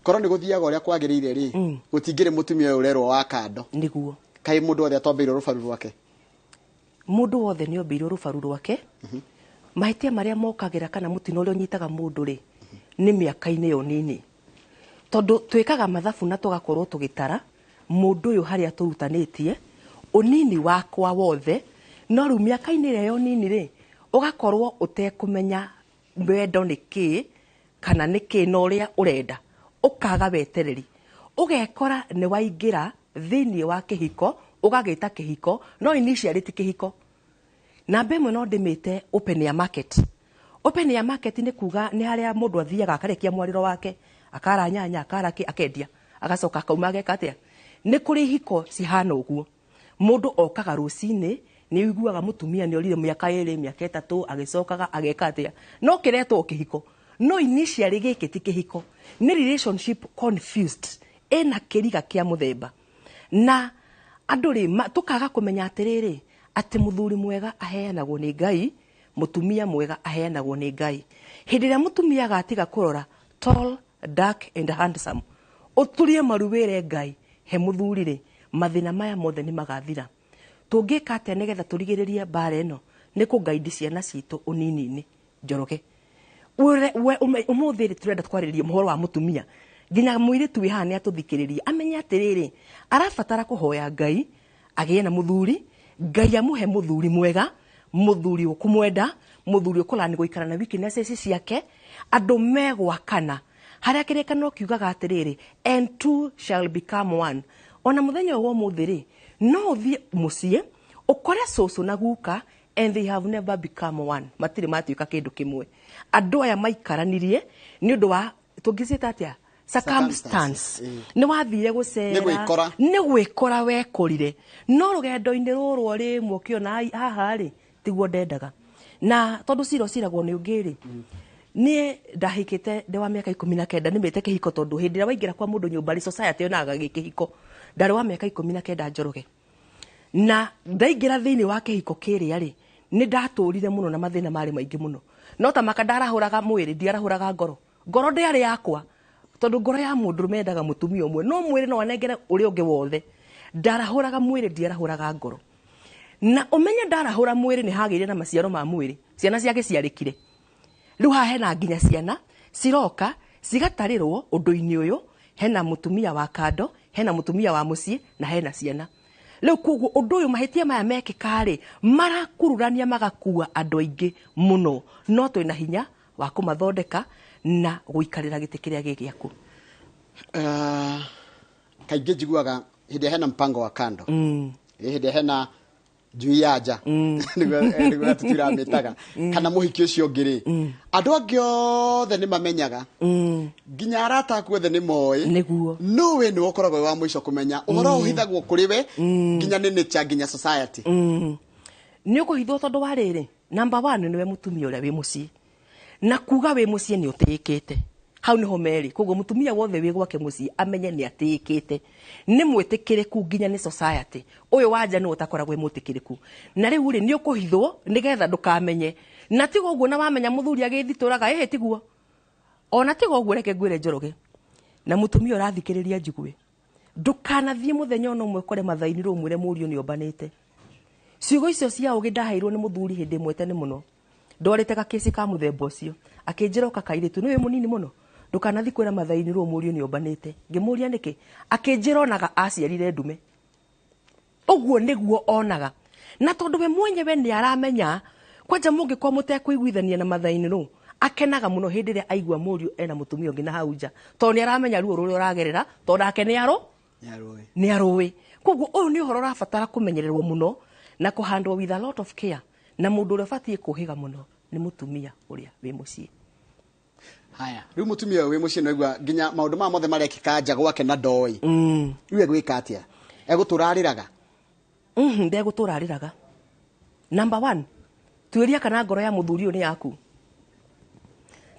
Korwo nĩ gũthiaga ũrĩa kwagĩrĩire rĩ, gũtingĩrĩ mũtumia ũyũ ũrerwo wa kando. Nĩguo. Kaĩ mũndũ wothe atwambĩirwo rũbaru rwake? Mũndũ wothe nĩ ombĩirwo rũbaru rwake. Mahĩtia marĩa mokagĩra kana mũtino ũrĩa ũnyitaga mũndũ rĩ, nĩ mĩaka-inĩ yo nini. Tondũ twĩkaga mathabu na tũgakorwo tũgĩtara mũndũ ũyũ harĩa tũrutanĩtie ũnini wakwa wothe, no rĩu mĩaka-inĩ ĩrĩa yo nini rĩ, ũgakorwo ũtekũmenya wendo nĩ kĩĩ kana nĩ kĩĩ na ũrĩa ũrenda, ũkaga wetereri, ũgekora nĩ waingĩra thĩinĩ wa kĩhiko, ũgagĩta kĩhiko no initially ti kĩhiko. Namba ĩmwe no ndĩmĩte open air market. Open air market nĩ kuga nĩ harĩa mũndũ athiaga akarekia mwarĩro wake, akara nyanya, akara kĩ, akendia, agacoka akauma ageka atĩa. Nĩ kũrĩ ihiko cihana ũguo. Mũndũ okaga rũcinĩ nĩ uiguaga mũtumia nĩ orire mĩaka 2 mĩaka 3 agĩcokaga ageka atĩa no kĩretwo kĩhiko no initially gĩkĩ ti kĩhiko nĩ relationship confused ena kĩriga kĩa mũthemba na andũ rĩ tũkaga kũmenya atĩrĩrĩ atĩ mũthuri mwega aheanagwo nĩ Ngai mũtumia mwega aheanagwo nĩ Ngai hĩndĩ ĩrĩa mũtumia agatiga kũrora tall dark and handsome ũturie maruwĩre Ngai he mũthuri rĩ mathĩna maya mothe nĩ magathira tũngĩka atĩa nĩgetha tũrigĩrĩrie bara ĩno nĩ kũgaidi ciana citũ ũnini-inĩ Njoroge ũmũthĩ tũrenda twarĩrĩrie mũhoro wa mũtumia nginya mũirĩtu wĩ haha nĩ atũthikĩrĩrie amenye atĩrĩrĩ arabatara kũhoya Ngai agĩe na mũthuri Ngai amũhe mũthuri mwega mũthuri ũkũmwenda mũthuri ũkũrani gũikara na weaknesses ciake andũ megwakana harĩa kĩrĩkanĩro kiugaga atĩrĩrĩ and two shall become one ona mũthenya wa ũmũthĩ rĩ no ũthiĩ mũciĩ ũkore cũcũ na guka and they have never become one matirĩ matuĩka kĩndũ kĩmwe andũ aya maikaranirie nĩ ũndũ wa tũngĩciĩta atĩa circumstance nĩ wathire gũcera nĩ gwĩkora wekũrire no rũgendo-inĩ rũrũ rĩ mũkĩona haha rĩ tiguo ndendaga na tondũ ciragwo nĩ ũngĩ rĩ niĩ ndahikĩte ndĩ wa mĩaka 19 nĩmĩte kĩhiko tondũ hĩndĩ ĩrĩa waingĩra kwa mũndũ nyũmba rĩ society yonaga gĩkĩhiko ndarĩ wa mĩaka 19 Njoroge na ndaingĩra thĩinĩ wa kĩhiko kĩrĩa rĩ nĩ ndatũrire mũno na mathĩna marĩ maingĩ mũno no ta maka ndarahũraga mwĩrĩ ndiarahũraga ngoro ndĩarĩ yakwa tondũ ngoro ya mũndũ mendaga mũtumia ũmwe no mwĩrĩ no anengere ũrĩa ũngĩ wothe ndarahũraga mwĩrĩ ndiarahũraga ngoro na ũmenye ndarahũra mwĩrĩ nĩ hagĩire na maciaro ma mwĩrĩ ciana ciake ciarĩkire rĩu haha hena nginya ciana ciroka cigatarĩrwo ũndũ-inĩ ũyũ hena mũtumia wa kando hena mũtumia wa mũciĩ na hena ciana rĩu koguo ũndũ ũyũ mahĩtia maya mekĩka rĩ marakururania magakua andũ aingĩ mũno no twĩna hinya wa kũmathondeka na gũikarĩra gĩtĩ kĩrĩa gĩgĩaku kaingĩ njiguaga hĩndĩ hena mpango wa kando hĩndĩ hena njui ya nja nĩguo tũtiramĩtaga kana mũhiki ũcio ũngĩ rĩ andũ angĩ othe nĩ mamenyaga nginya arata aku othe nĩ moĩ no we nĩ ũkoragwo wa mũico kũmenya ũhoro ũhithagwo kũrĩ we nginya nĩ nature nginya society nĩ ũkũhithwo tondũ wa rĩrĩ number 1 nĩwe mũtumia ũrĩa wĩ mũciĩ na kuga wĩ mũciĩ nĩ ũtĩĩkĩte hau nĩho merĩ koguo mũtumia wothe wĩ gwake mũciĩ amenye nĩ atĩĩkĩte nĩ mwĩtĩkĩrĩku nginya nĩ society ũyũ wa nja nĩ ũtakoragwo mwĩtĩkĩrĩku na rĩu rĩ nĩ ũkũhithwo nĩgetha ndũkamenye na tiga ũguo na wamenya mũthuri agĩthitũraga tiguo ona tiga ũguo reke ngwĩre Njoroge na mũtumia ũrathikĩrĩria njiguĩ ndũkanathiĩ mũthenya ona ũmwe kore mathaini rũu mwĩre mũriũ nĩ ombanĩte ciugo icio cia ũgĩ ndaheirwo nĩ mũthuri hĩndĩ ĩmwe tene mũno ndorete gakĩci ka mũthemba ũcio akĩnjĩra ũka kairĩtu nĩwe mũnini mũno ndũkanathi kwĩra mathaini rũu mũriũ nĩ ombanĩte ngĩmũria nĩkĩ akĩnjĩra onaga aciarire ndume ũguo nĩguo onaga na tondũ we mwenyewe nĩ aramenya kwanja mũngĩkorwo mũtekũiguithania na mathaini rũu akenaga mũno hĩndĩ ĩrĩa aigua mũriũ ena mũtumia ũngĩ na hau nja tondũ nĩ aramenya ruo rũrĩa ũragerera tondũ nake nĩ arũĩ koguo ũyũ nĩ ũhoro ũrabatara kũmenyererwo mũno na kũhandwo with a lot of care na mũndũ ũrĩa ũbatiĩ kũhĩga mũno nĩ mũtumia ũrĩa wĩ mũciĩ haya rĩu mũtumia ũyũ wĩ mũciĩ naigua nginya maũndũ maya mothe marekĩka nja gwake na ndoĩ rĩu egwĩka atĩa egũtũrarĩraga ndegũtũrarĩraga number 1 tuĩria kana ngoro ya mũthuri ũyũ nĩ yaku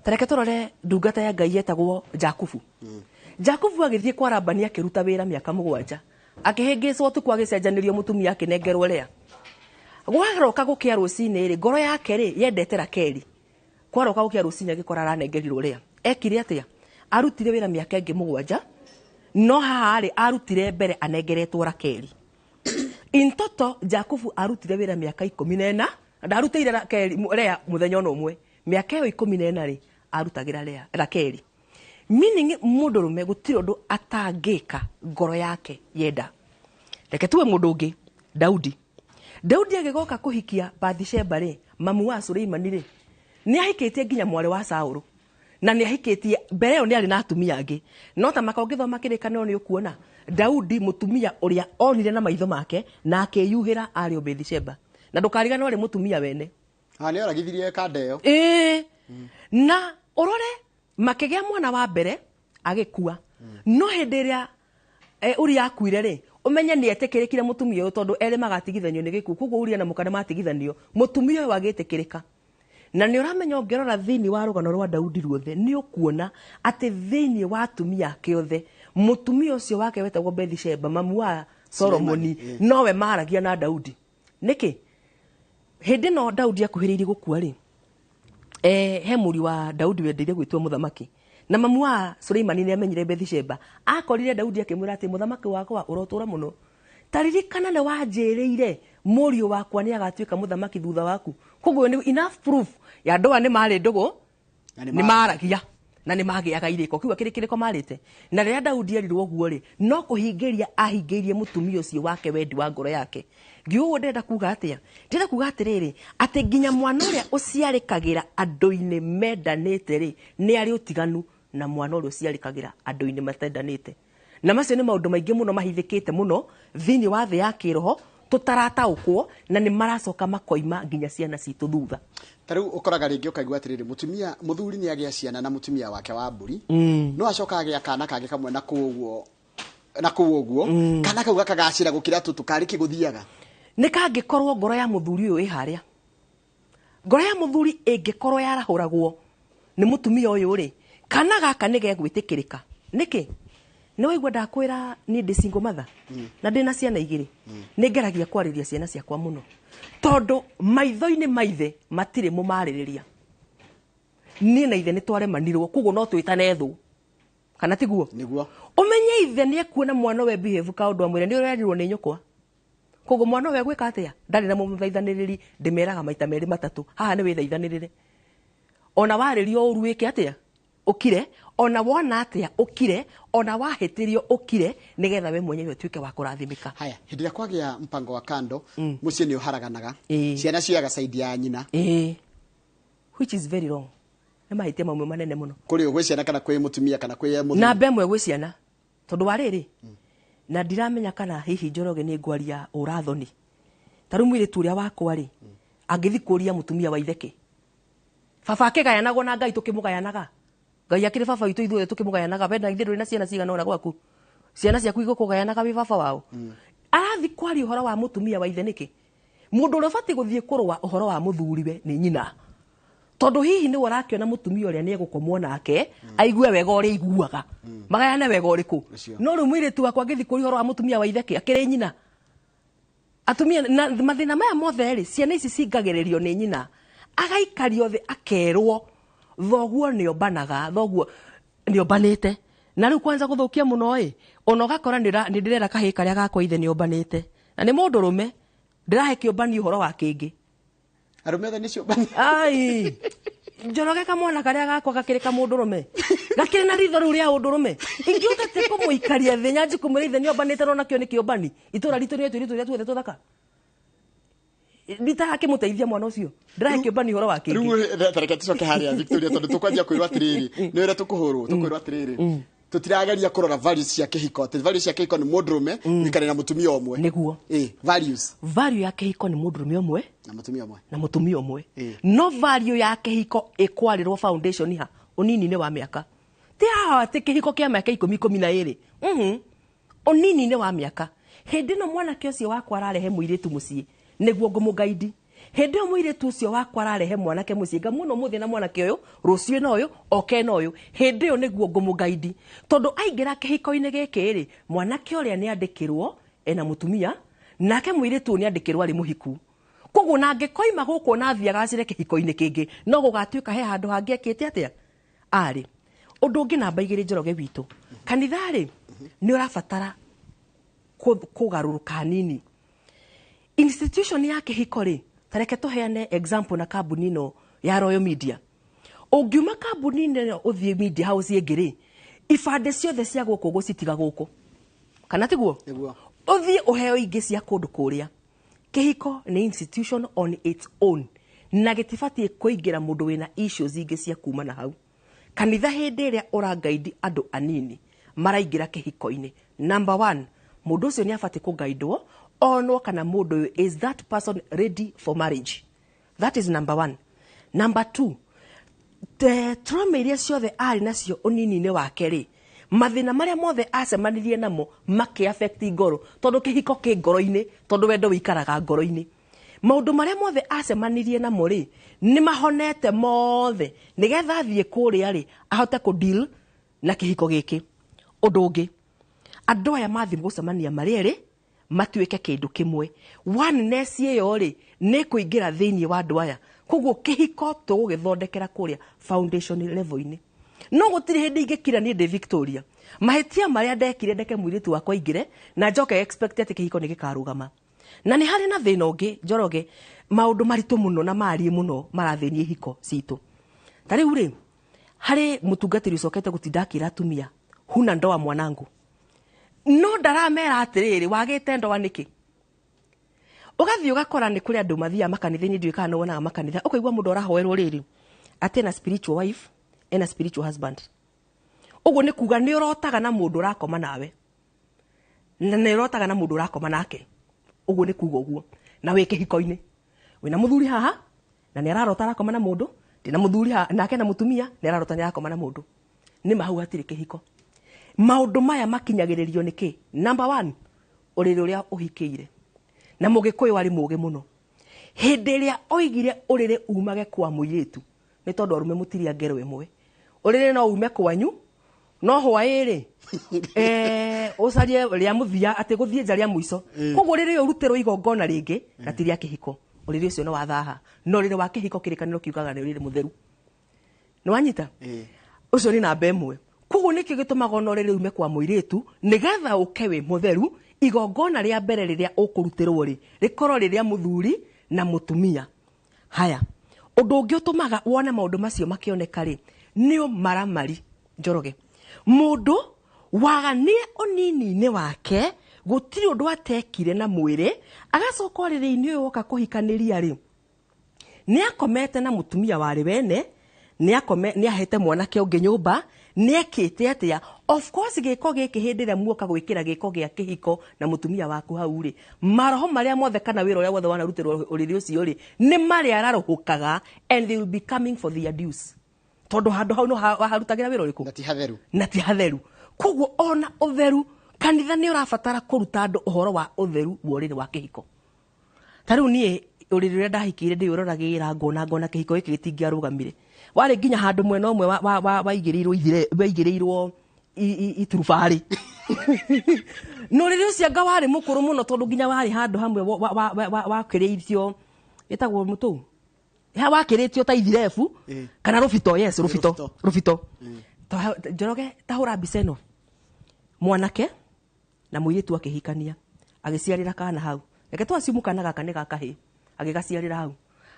tareke tũrore ndungata ya Ngai yetagwo Jakubu Jakubu agĩthiĩ kwa Labani akĩruta wĩra mĩaka 7 akĩhĩngĩcwo tu kwa gĩcenjanĩrio mũtumia akĩnengerwo Lea gwaroka gũkĩa rũcinĩ rĩ ngoro yake rĩ yendete Rakeli kwaroka gũkĩa rũcinĩ agĩkora aranengerirwo Lea ekire atĩa arutire wĩra mĩaka ĩngĩ 7 no haha rĩ arutire mbere anengeretwo Rakeli in total Jakubu arutire wĩra mĩaka 14 ndarutĩire Lea mũthenya ũmwe mĩaka ĩyo 14 rĩ arutagĩra Rakeli meaning mũndũrũme gũtirĩ ũndũ atangĩka ngoro yake yenda reke tuwe mũndũ ũngĩ Daudi agĩgoka kũhikia Bathsheba rĩ mamu wa Suleimani rĩ nĩ ahikĩtie nginya mwarĩ wa Saũlũ na nĩ ahikĩtie mbere ĩyo nĩ arĩ na atumia angĩ no ta makongĩthoma kĩrĩkanĩro nĩ ũkuona Daudi mũtumia ũrĩa onire na maitho make na akĩyuhĩra arĩ Bathsheba na ndũkarigana arĩ mũtumia wene nĩ oragithirie kandeo na ũrore makĩgĩa mwana wa mbere agĩkua no hĩndĩ ĩrĩa Uria akuire rĩ umenye ni etekirikire mutumia uyu tondu ere magatigithanio ni gikuo koguo uria na mukane matigithanio mutumia uyu agitikirika na ni uramenya ongerora thini wa rugano rwa Daudi ruothe ni ukuona ati thini wa atumia ake othe mutumia ucio wake wetagwo Bathsheba mamu wa Solomoni nowe maragia na Daudi niki hindi no Daudi akuhiririe gukua ri he muri wa Daudi wendeire gwitwo muthamaki na mamu wa Suleimani ni amenyire Bathsheba akorire Daudi akimwira ati muthamaki wakwa urotura muno taririkana ne wanjiriire murio wakwa ni agatuika muthamaki thutha waku koguo ni enough proof ya ndoa ni mari ndugu ni maragia na ni magiaga iriko kiuga kiriko marite na riria Daudi erirwo oguo ri no kuhingiria ahingeirie mutumia ucio wake wendi wa ngoro yake ngiugo ndenda kuga atia ndenda kuga atiriri ati nginya mwana uria uciarikagira andu-ini mendanite ri ni ari utiganu na mwana uria uciarikagira andu-ini matendanite na macio ni maundu maingi muno mahithikite muno thini wa thi ya kiroho tutarataukwo na ni maracoka makoima nginya ciana citu thutha tariu ukoraga ringi ukaigua atiriri mutumia muthuri ni agia ciana na mutumia wake wa mburi no acoka agia kana kage kamwe na kuuguo kana kau gakagacira gukira tutu kari kiguthiaga ni kangikorwo ngoro ya muthuri uyu iharia ngoro ya muthuri ingikorwo yarahuragwo ni mutumia uyu ri kana gaka ni gegwitikirika niki ni waigua ndakwira ni ndi single mother na ndina ciana igiri ni ngeragia kwariria ciana ciakwa muno tondu maitho-ini maithe matire mumaririria ni na ithe ni twaremanirwo koguo no twitane thu kana tiguo niguo umenye ithe ni ekuona mwana we behave ka undu amwire ni urerirwo ni nyukwa koguo mwana we gwika atia ndari na mumuthaithaniriri ndimeraga maita meri matatu haha ni withaithanirire ona waririo uru wike atia ukire ona wona atia ukire ona wahitirio ukire nigetha we mwenyewe utuike wa kurathimika haya hindira kwagia mpango wa kando mucio ni uharaganaga ciana ciaga side ya nyina which is very wrong ni mahitia mamwe manene muno kuri ugwe ciana kana kwi mutumia kana kwi muthuri na bemwe gwe ciana tondu wariri na ndiramenya kana hihi Njoroge ni ngwaria urathoni taru mwire turia wakwa ri angithikuria mutumia wa itheke baba akigayanagwo na Ngai tukimugayanaga Ngai akiri baba witu ithuothe tukimugayanaga benda ithe nduri na ciana cigana ona gwaku ciana ciaku igukugayanaga wi baba wao arathi kwari uhoro wa mutumia wa ithe niki mundu urabati guthie kurwa uhoro wa muthuriwe ni nyina tondu hihi ni warakiona mutumia uria ni egukomwo nake aigue wega uri iguaga magayane wega uriku no ru mwire tu wakwa ngithi kuri uhoro wa mutumia wa itheke akiri nyina atumia na mathina maya mothe ri ciana ici cingagiririo ni nyina agaikario thi akerwo thoguo ni obanaga thoguo ni obanite na riu kwanza guthukia muno ona gakora ni ndirera kahi karia gakwa ithe ni obanite na ni mundu rume ndirahe kiobani uhoro wa kingi arume tha ni ciobani ai Njoroge kamwana karia gakwa gakirika mundu rume gakiri na ritho ria undu rume ingiutete kumuikaria thi nyanji kumwira ithe ni obanite no nakio ni kiobani itura ritu ni turia tuothe tuthaka Bita akimuteithia mwana ucio ndirahe kiobani uhoro wa kingi riu tareke tucoke haria Victoria tondu tukwanjia kwirwa atiriri ni wira tukuhurwo tukwirwa atiriri tutirageria kurora values cia kihiko values cia kihiko ni mundurume ikane na mutumia omwe niguo values value ya kihiko ni mundurume omwe na mutumia omwe no value ya kihiko ikwarirwo foundation ha unini ni wa miaka ti hawa ti kihiko kia miaka 12 unini ni wa miaka hindi no mwana kio cio wakwa ararehe muiritu mucii niguo ngumugaidi hindi o muiritu ucio wakwa ararehe mwanake mucii ngamuno muthi na mwanake uyu rucio na uyu oke na uyu hindi o niguo ngumugaidi tondu aingira kihiko-ini giki ri mwanake uria ni andikirwo ena mutumia nake muiritu ni andikirwo ari muhiku koguo na ngikoima guku na thia gacire kihiko-ini kingi no gugatuika he handu hangi akite atia ari undu ungi namba igiri Njoroge witu kanitha ri ni urabatara kugaruruka nini institution ya kihiko ri tareke tuheane example na kambuni no ya Royal Media ungiuma kambuni no uthie media house ingiri ifande ciothe cia guku gucitiga guku kana tiguo uthie uheo ingi cia kundu kuria kihiko ni institution on its own na gitibatie kuingira mundu wina issues ingi cia kuma na hau kanitha hindi ria urangaidi andu anini maraingira kihiko-ini number 1 mundu ucio ni abati kugaidwo onwo kana mundu is that person ready for marriage that is number 1 number 2 the trauma iria ciothe ari nacio unini-ini wake ri mathina maria mothe acemanirie namo make affect ngoro tondu kihiko ki ngoro-ini tondu wendo wikaraga ngoro-ini maundu maria mothe acemanirie namo ri ni mahonete mothe nigetha athie kuria ri ahote ku deal na kihiko giki undu ungi andu aya mathi gucemania mari ri matuike kindu kimwe oneness iyo ri ni kuingira thiini wa andu aya koguo kihiko tugugithondekera kuria foundation level-ini no gutiri hindi ingikira ni ndi Victoria mahitia maria ndekire ndeke mwiritu wakwa ingire na njoke expect ati kihiko ni gikarugama na ni hari na thina ungi Njoroge maundu maritu muno na mari muno marathinie hiko citu tari uri hari mutungatiri ucokete gutindakira atumia huna ndoa mwanangu no ndaramera atiriri wagite ndoa niki ugathii ugakora ni kuri andu mathia makanitha-ini ndwika no wonaga makanitha ukaigua mundu arahoerwo riri ati na spiritual wife ena spiritual husband uguo ni kuga ni urotaga na mundu urakoma nawe na ni urotaga na mundu urakoma nake uguo ni kuga uguo na wi kihiko-ini wina muthuri haha na ni ararota arakoma na mundu ndina muthuri haha nake na mutumia ni ararota ni arakoma na mundu ni mahau atiri kihiko maundu maya makinyagiririo niki number 1 uriri uria uhikiire na mugikuyu wari muge muno hindi iria oigire uriri umage kwa muiritu ni tondu arume mutiria ngero imwe uriri no ume kwanyu no hwairi ucarie ria muthia ati guthie nja ria muico koguo riri urutirwo igongona ringi na tiria kihiko uriri ucio no wathaha no riri wa kihiko kirikaniro kiugaga ni uriri mutheru no wanyita ucio ni namba imwe koguo niki gitumaga no riri ume kwa muiritu nigetha ukewe mutheru igongona ria mbere riria ukurutirwo ri rikorwo riria muthuri na mutumia haya undu ungi utumaga wone maundu macio makioneka ri ni maramari Njoroge mundu waganie unini-ini wake gutiri undu atekire na mwiri agacoka riri-ini uyu woka kuhikaniria ri ni akomete na mutumia wari wene ni ahete mwanake ungi nyumba ni ekite atia of course giko giki hindi ria muoka gwikira giko gia kihiko na mutumia waku hau ri maroho maria mothe kana wira uria wothe wanarutirwo uriri ucio ri ni mari araruhukaga and they will be coming for the abuse tondu handu hau no harutagira wira uriku na ti hatheru koguo ona utheru kanitha ni urabatara kuruta andu uhoro wa utheru wa uriri wa kihiko tariu nie uriri uria ndahikire ndi uroragira ngona kihiko giki gitingiarugamire wari nginya handu mwena umwe waigirirwo iturubari no riri ucio anga wari mukuru muno tondu nginya wari handu hamwe wakiritio etagwo mutu wakiritio ta ithirebu kana rubito yes rubito Njoroge tahura biseno mwanake na muiritu akihikania agiciarira kana hau reke twacimu kana gaka ni gakahi agigaciarira hau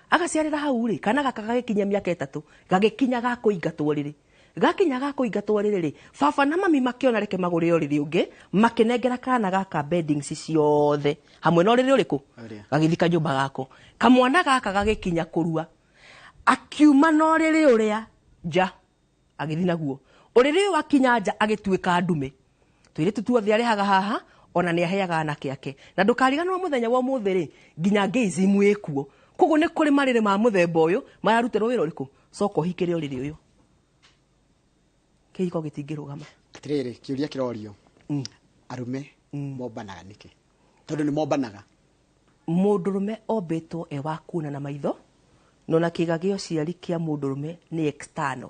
agaciarira hau ri kana gaka gagikinya miaka 3 gagikinya gakuingatwo riri gakinya gakuingatwo riri baba na mami makiona reke magure uriri ungi makinengera kana gaka beddings ciothe hamwe no riri uriku gagithika nyumba gako kamwana gaka gagikinya kurua akiuma no riri uria ja agithi naguo uriri wakinya nja agituika ndume twire tutuothe arihaga haha ona ni aheaga anake ake na ndukariganwo muthenya wa muthiri nginya ngeizimu ikuo koguo ni kuri marire ma muthemba uyu mayarutirwo wira uriku soko hikire uriri uyu kihiko gitingirugama atiriri kiuria kirorio arume mombanaga niki tondu ni mombanaga mundurume ombitwo e wa kuna na maitho no na kigagio ciari kia mundurume ni external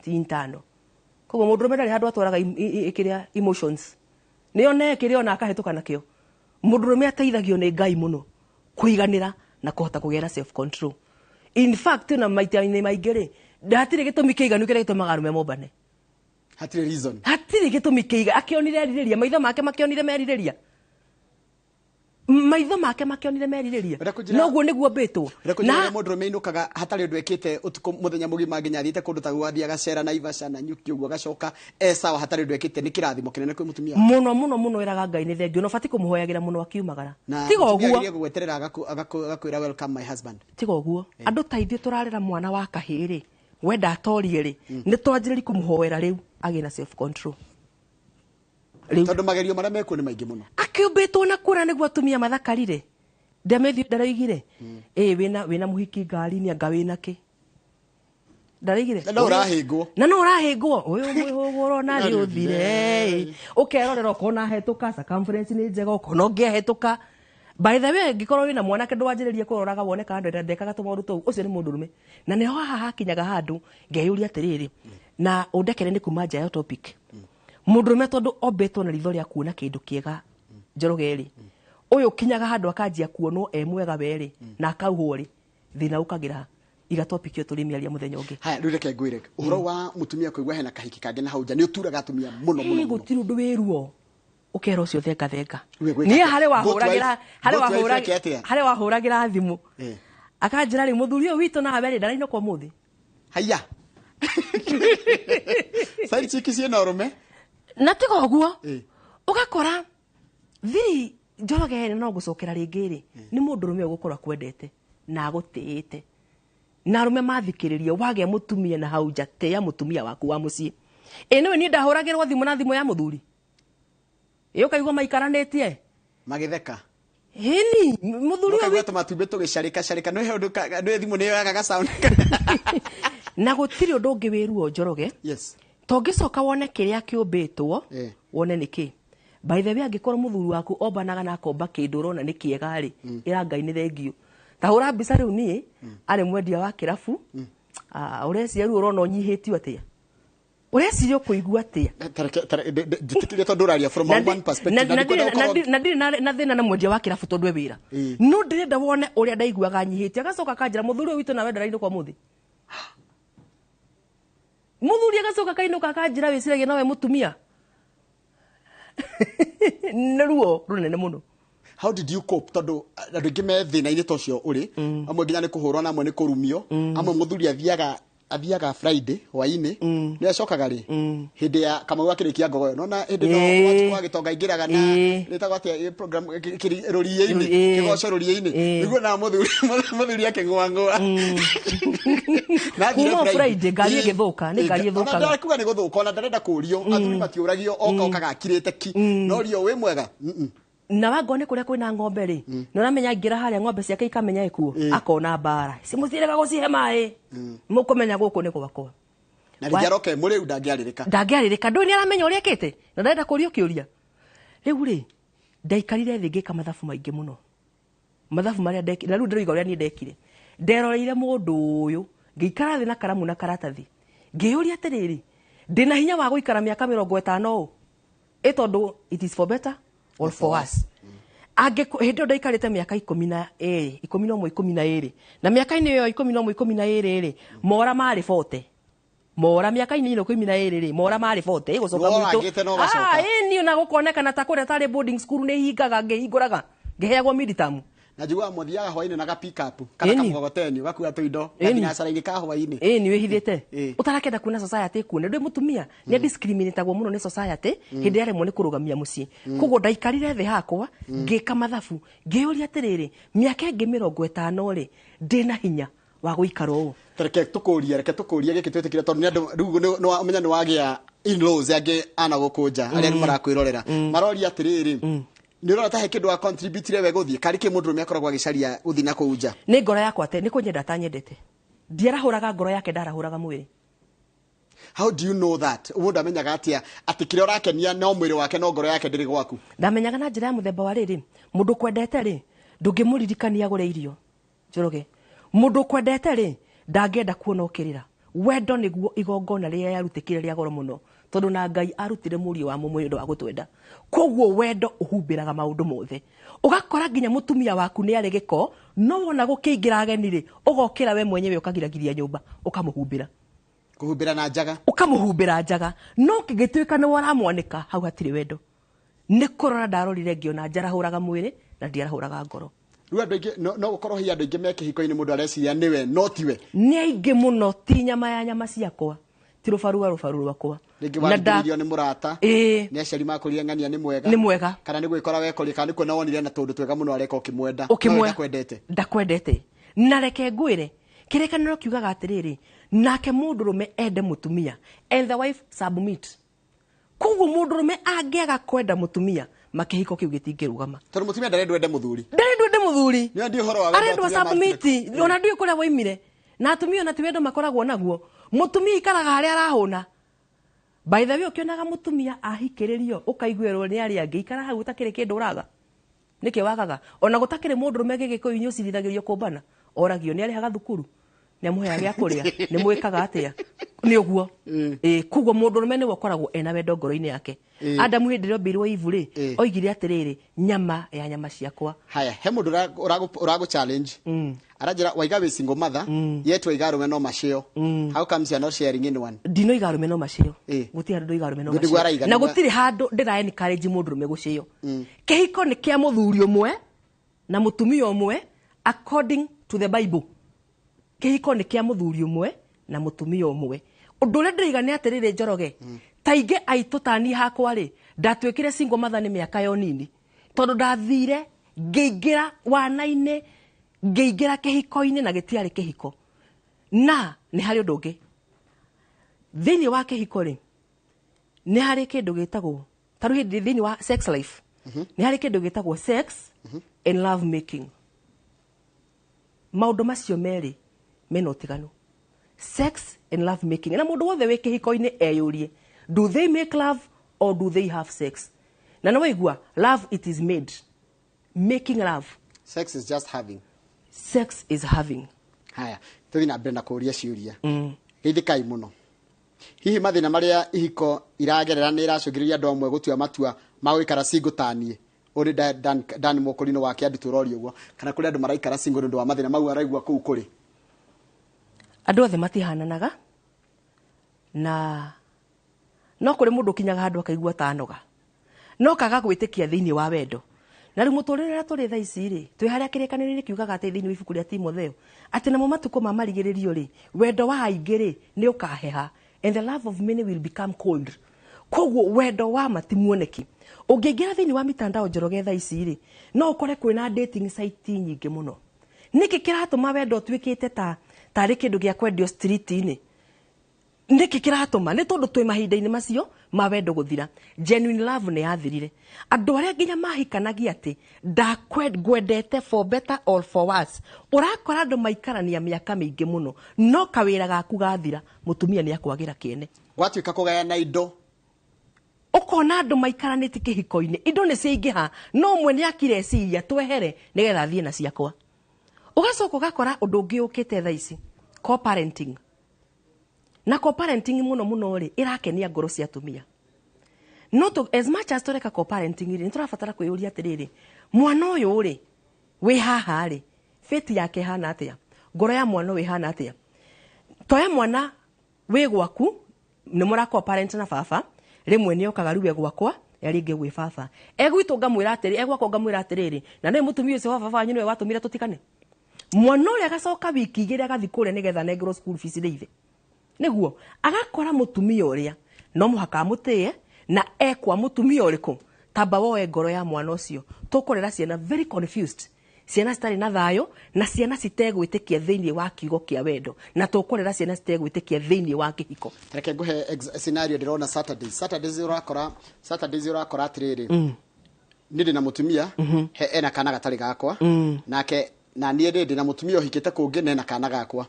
ti internal koguo mundurume ndari handu atwaraga ikiria emotions ni one kiria ona akahetuka nakio mundurume ateithagio ni Ngai muno kuiganira na kuhota kugera self control in fact na maita-ini maingiri ndatire gitumi kiiganu kiria gitumaga arume mombane hatire reason hatire gitumi kiiga akionire aririria maitho make makionire meririria maitho make makionire meririria noguo niguo mbitwo na mundurume inukaga hatari undu ekite utuku muthenya mugima nginya athite kundu ta gwathia gacera na Ivasha na nyuki uguo gacoka sawa hatari undu ekite ni kirathimo kinene kwi mutumia muno iraga Ngai ni thengio no bati kumuhoyagira muno akiumagara tiga uguo gweterera agakwira welcome my husband tiga uguo andu taithio turarera mwana wa kahiri wenda atorie ri ni twanjiriri kumuhoera riu agina self control tondu magerio maria mekuo ni maingi muno akiumbitwo na kura niguo atumia mathakarire ndamethi ndaraigire wina muhiki ngari ni anga wina ki Ndarigire. No urahingwo. Na no urahingwo. Uyu mwihuguro na ri uthire. Ukerorera ukona hetuka circumference ni njega ukona ngiahetuka. By the way ngikorwo wina mwanake ndwanjiririe kuroraga wone kana ndekaga tumaundu tu ucio ni mundurume. Na ni haha hakinyaga handu ngeyuria atiriri. Na udekere ni kuma nja ya topic. Mundurume tondu ombetwo na ritho ria kuona kindu kiega. Njorogeri. Uyu kinyaga handu akanjia kuonwo mwega weri na akauhwo ri. Thina ukagira iga topic yo tuli miaria muthenya ungi. Haya rureke ngwire. Uhoro wa mutumia kuigwa hena kahiki kange na hauja ni uturaga atumia muno. Gutiru undu wiruo. Ukera ucio thenga. Ni hare wahuragira thimu. Akanjira ri muthuri uyu witu na habere ndaraino kwa muthi. Haya. Sai chiki cie na rume. Na tigo guo. Ugakora thiri Njoroge no gucokera ringi ri ni mundu rume ugukora kwendete na gutiite. Na rume mathikiriria wage mutumia na hauja te ya mutumia waku wa mucii. Eno ni ndahuragirwo thimu na thimu ya muthuri. Iyo kaigwa maikaranetie magitheka. Hini muthuri uyu kaigwa matumbe tugicarika no he undu no thimu ne yaga sound. Na gutiri undu ungi wiruo Njoroge. Yes. Tongicoka wone kiria kiumbitwo wone niki. By the way angikorwo muthuri waku ombanaga na akomba kindu rona ni kiega ri ira Ngai ni thengio. Tahura mbica riu ni ari mwendia wa kirabu. Ureciria riu urona unyihitio atia. Ureciria kuigua atia. Nditikire tondu uraria from one perspective na thina na mwendia wa kirabu tondu wira. No ndirenda wone uria ndaiguaga anyihitie agacoka kanjira muthuri witu na wendera-ini kwa muthi. Muthuri agacoka kainuka kanjira wiciragia nawe mutumia. Neruo runene muno. How did you cope tondu andu ingi me thina-ini tocio uri amwe nginya ni kuhurwo na amwe ni kurumio amwe muthuri athiaga Friday hwaini ni acokaga ri hindi ya Kamau akirikia ngogoyo nona hindi no watu wagitonga ingiraga na nitagwa atia program ruriye-ini kigoco ruriye-ini niguo na muthuri akingwangwa na kuma Friday ngari igithuka ni ngari ithuka na kuga ni guthuka ona ndarenda kurio athuri matiuragio okaga akirite ki no rio wi mwega na wangone kuria kwina ng'ombe ri no namenya ngira haria ng'ombe ciake ikamenya ikuo akona bara simuthirega gucihe mai mukumenya guku ni gwakwa na rigaroke muri ndangiaririka ndu ni aramenya uria ekite na ndenda kurio kiuria riu ri ndaikarire thi ngika mathabu maingi muno mathabu maria ndekire na riu ndiroiga uria ni ndekire nderoreire mundu uyu ngikara thi na karamu na karatathi ngiuria atiriri ndina hinya wa guikara miaka 50 itondu it is for better or for us. Age hindo ndaikarite miaka 12 12 na miaka ini yo 12 mora mari 40 mora miaka ini 12 ri mora mari 40 gucoka mwitu ni na gukonekana ta kuria tari boarding school ni hingaga ngihinguraga ngiheagwo midterm na njigua muthiaga hwaini na ga pick up kana kamugogoteni gakua tuindo nginya caraini ka hwaini ni wihithite utarakenda kuona society kuone ndwe mutumia ni discriminatagwo muno ni society hindi yare mo ni kurugamia mucii kugo ndaikarire thi hakwa ngika mathabu ngiuria atiriri miaka ingi 50 ri ndina hinya wa guikara uu reke tukuria giki twetikire tondu ni andu riu no amenya ni wagia in-laws angi ana gukunja aria ni marakwirorera maroria atiriri ni rora ta he kindu wa contribute we guthie kari ki mundu akoragwo agicaria guthie na kuunja ni ngoro yakwa te ni kunyenda ta nyendete ndiarahuraga ngoro yake ndarahuraga mwiri. How do you know that mundu amenyaga atia ati kire urakenia no mwiri wake no ngoro yake ndiri gwaku? Ndamenyaga na njira ya muthemba wa riri mundu kwendete ri ndungimuririkania agure irio Njoroge mundu kwendete ri ndangenda kuona ukirira wendo niguo igongona ria yarutikire ria goro muno tondu na Ngai arutire murio wa mumwindo wa gutwenda koguo wendo uhumbiraga maundu mothe ugakora nginya mutumia waku ni ari giko no wona gukiingira ageni ri ugokira we mwenyewe ukagiragiria nyumba ukamuhumbira kuhumbira na njaga ukamuhumbira njaga no kigituika ni waramwanika hau hatiri wendo ni kurora ndarorire ngiona njarahuraga mwiri na ndiarahuraga ngoro riu andu ingi no gukorwo hi andu ingi me kihiko-ini mundu areciria niwe no tiwe ni aingi muno ti nyama ya nyama ciakwa ti rubaru rwakwa na nda ni murata ni acari makurire ngania ni mwega kana ni gwikora wekori kana ni kuona wonire na tundu twega muno areka ukimwenda ndakwendete na reke ngwire kirekaniro kiugaga atiriri nake mundu rume ende mutumia and the wife submit kugu mundu rume angiaga kwenda mutumia makihiko kiu gitingirugama tondu mutumia ndarendwa ende muthuri ni ndi horo wa wendo submit ona ndio kuria waimire na atumia na tiwendo makoragwo naguo mutumia ikaraga haria arahuna. By the way ukionaga mutumia ahikiririo ukaiguerwo ni ari angi ikara hau utakire kindu uraga. Niki wagaga ona gutakire mundu rume gigikuyu ucirithagĩrio kumbana oragio ni ari haga thukuru ni amuhea gya kuria ni mwikaga atia ni uguo kugo mundu rume ni wokoragwo ena wendo ngoro-ini yake. Adamu hindire mbirwo ivuri oigire atiriri nyama ya nyama ciakwa. Haya he mundu urago challenge arajira waiga we single mother yetwa igarume no macio. How comes you are not sharing anyone? Dino igarume no macio guti handu igarume no macio na gutiri handu ndira encourage mundu rume gucio. Kihiko ni kia muthuri umwe na mutumia umwe according to the Bible. Kihiko ni kia muthuri umwe na mutumia umwe. Undu ule ndiriga ni atiriri Njoroge taige aitu tani hakwa ri ndatwikire single mother ni miaka yo nini tondu ndathire ngeingira wana-ini ngeingira kihiko-ini na gitiari kihiko na ni hari undu ungi thini wa kihiko ri ni hari kindu gitagwo taru hindi thini wa sex life ni hari kindu gitagwo sex and love making. Maundu macio meri mena utiganu sex and love making na mundu wothe wi kihiko-ini eyurie do they make love or do they have sex? Na no waigua love it is made. Making love. Sex is just having. Sex is having. Haya, tuthi na brenda kuria ciuria. Hithikai muno. Hihi mathina maria ihiko iragerera ni iracungiriria andu amwe gutua matua ma gwikara single tanie. Uri Dan Mokorino wake andu turori uguo kana kuri andu maraikara single ndu wa mathina mau araigua kuu kuri. Andu othe matihananaga na no kuri mundu kinyaga handu akaigua tanoga no kaga gwitikia thiini wa wendo na riu muturire turi tha ici ri twi haria kirikaniro kiugaga ati thiini wa ibuku ria Timotheo ati namo matuko ma marigiririo ri wendo wa aingi ri ni ukaheha and the love of many will become cold. Koguo wendo wa matimuoneki ungiingira thiini wa mitandao Njoroge tha ici ri no ukore kwina dating site nyingi muno. Niki kiratuma wendo twikite tari kindu gia kwendio street-ini. Niki kiratuma ni tondu twi mahinda-ini macio ma wendo guthira. Genuine love ni yathirire. Andu aria nginya mahikanagia ati ngwendete for better or for worse. Urakora andu maikarania miaka mingi muno no kawira gaku gathira mutumia ni akwagira kiene. Gwatuika kugayana indo ukona andu maikaraniti kihiko-ini indo ni ciingiha no mwe ni akire ciria twehere nigetha thie na ciakwa. Ugacoka ugakora undu ungi ukite tha ici co-parenting. Na co-parenting muno ri irakenia ngoro cia atumia. Not as much as tureka co-parenting ri niturabatara kwiyuria atiriri mwana uyu ri wi haha ri fate yake hana atia ngoro ya mwana wi hana atia toya mwana wi gwaku ni mura co-parent na baba rimwe ni okaga riwe gwakwa yaringe gwi baba egwitu ngamwira atiri egwakwa ngamwira atiriri na ni mutumia ucio wa baba wanyu niwe watumire tutikane mwana uri agacoka wiki igiri agathi kure nigetha negro school fees riithe niguo agakora mutumia uria no muhaka mutie na ekwa mutumia uriku tamba woe ngoro ya mwana ucio tukurera ciana very confused ciana citari na thayo na ciana citegwitikia thiini wa kiugo kia wendo na tukurera ciana citegwitikia thiini wa kihiko. Reke nguhe scenario ndirona Saturdays urakora atiriri nindi na mutumia he ena kana gatari gakwa nake na niĩ ndĩ na mutumia ũhikĩte kũngĩ na kana gakwa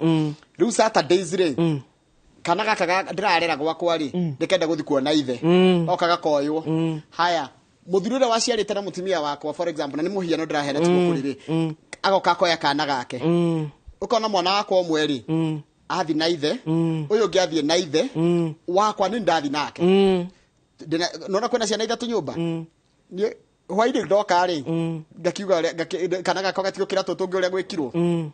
rĩu Saturdays rĩ kana gaka ndĩrarera gwakwa rĩ ndĩkenda gũthi kuona ithe oka gakoywo haya mũthuri ũrĩa waciarĩte na mutumia wakwa for example na nĩ mũhiano ndĩraheana tiguo kũrĩ rĩ agoka akoya kana gake ũkona mwana wakwa ũmwe rĩ athi na ithe ũyũ ũngĩ athiĩ na ithe wakwa nĩ ndathi nake nona kwĩna ciana ithatũ nyũmba hwainĩ ndoka rĩ ngakiuga kana gakwa gatigũkĩra tũtũ ũrĩa gwĩkirwo.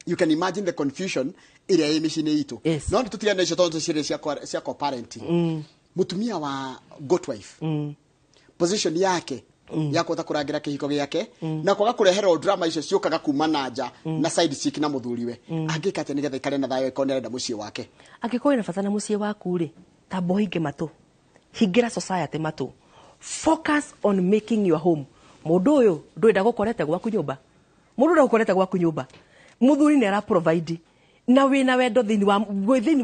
You can imagine the confusion ĩrĩa ĩ mĩciĩ-inĩ itũ no nĩ tũtigane icio tondũ tũcirĩ cia co-parenting. Mutumia wa goat wife position yake ya kũhota kũrangira kĩhiko gĩake na kwaga kũreherwo drama icio ciũkaga kuma na nja na side chick na mũthuriwe angĩka atĩ nĩgetha ikare na thayũ ĩkorwo nĩarenda mũciĩ wake. Angĩkorwo ĩna bata na mũciĩ waku rĩ tamba ũhinge matũ hingira society matũ focus on making your home. Mundu uyu ndwenda gukorete gwaku nyumba mundu ndagukorete gwaku nyumba muthuri ni ara provide na wina wendo thini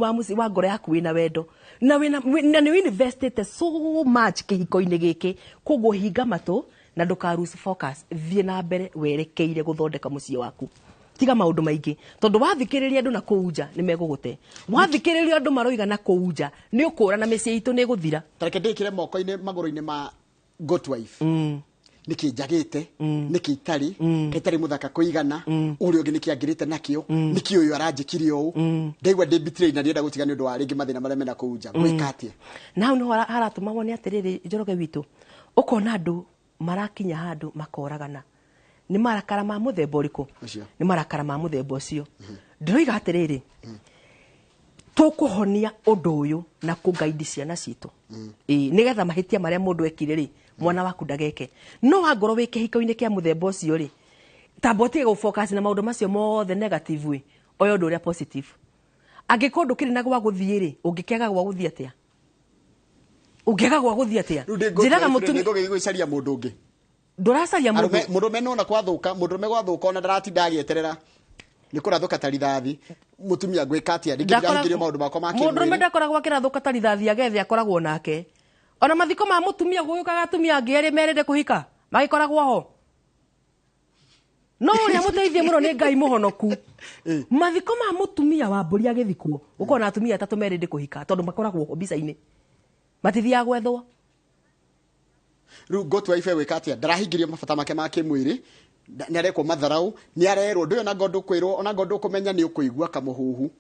wa muci wa ngoro yaku wina wendo na ni invested so much kihiko-ini giki koguo hinga matu na nduka lose focus thie na mbere werekeire guthondeka muciĩ waku. tiga maundu maingi tondu wathikiriria andu na kuunja ni megugute wathikiriria andu maroiga na kuunja ni ukura na mĩciĩ itu ni guthira tareke ndikire moko-ini maguru-ini ma Goatwife niki njagite niki itari itari muthaka kuigana uri ungi niki angirite nakio niki uyu aranjikirie uu ndaigua ndi betray na ndienda gutiga ni undu wa ringi mathina maria mena kuunja gwikatie nau no haratumagwo ni atiriri Njoroge witu ukona andu marakinya handu makoragana ni marakara ma muthemba uriku ni marakara ma muthemba ucio ndiroiga atiriri tukuhonia undu uyu na kugaidi ciana citu nigetha mahitia maria mundu ekire ri mwana waku ndageke no wangoro wike hiko-ini kia muthemba ucio ri tabotige go focus na maundu macio mothe negative we oyo ndu uria positive angikundu kiri na gwa guthie ri ungikega gwa guthie atia ungikega gwa guthie atia njiraga mutumi ndugi gwicaria mundu ungi nduracaria mundu me nona kwathuka mundu me gwathuka ona ndaratinda agieterera ni kurathuka tarithathi mutumia gwika atia ndingirangirio maundu makwa ma kimwiri mundu me ndakoragwo akirathuka tarithathi agethe akoragwo nake ona mathiko ma mutumia guyukaga atumia angi eri merende kuhika magikoragwo ho no uria muteithie muno ni Ngai muhonoku mathiko ma mutumia wa mburi agithikwo ukona atumia atatu merende kuhika tondu makoragwo ho bica-ini matithia gwethwo riu Goatwife gwika atia ndarahingirio mabata make ma kimwiri ni arekwo matharau ni arerwo ndu ona ngondo kwirwo ona ngondo kumenya ni ukuigua kamuhuhu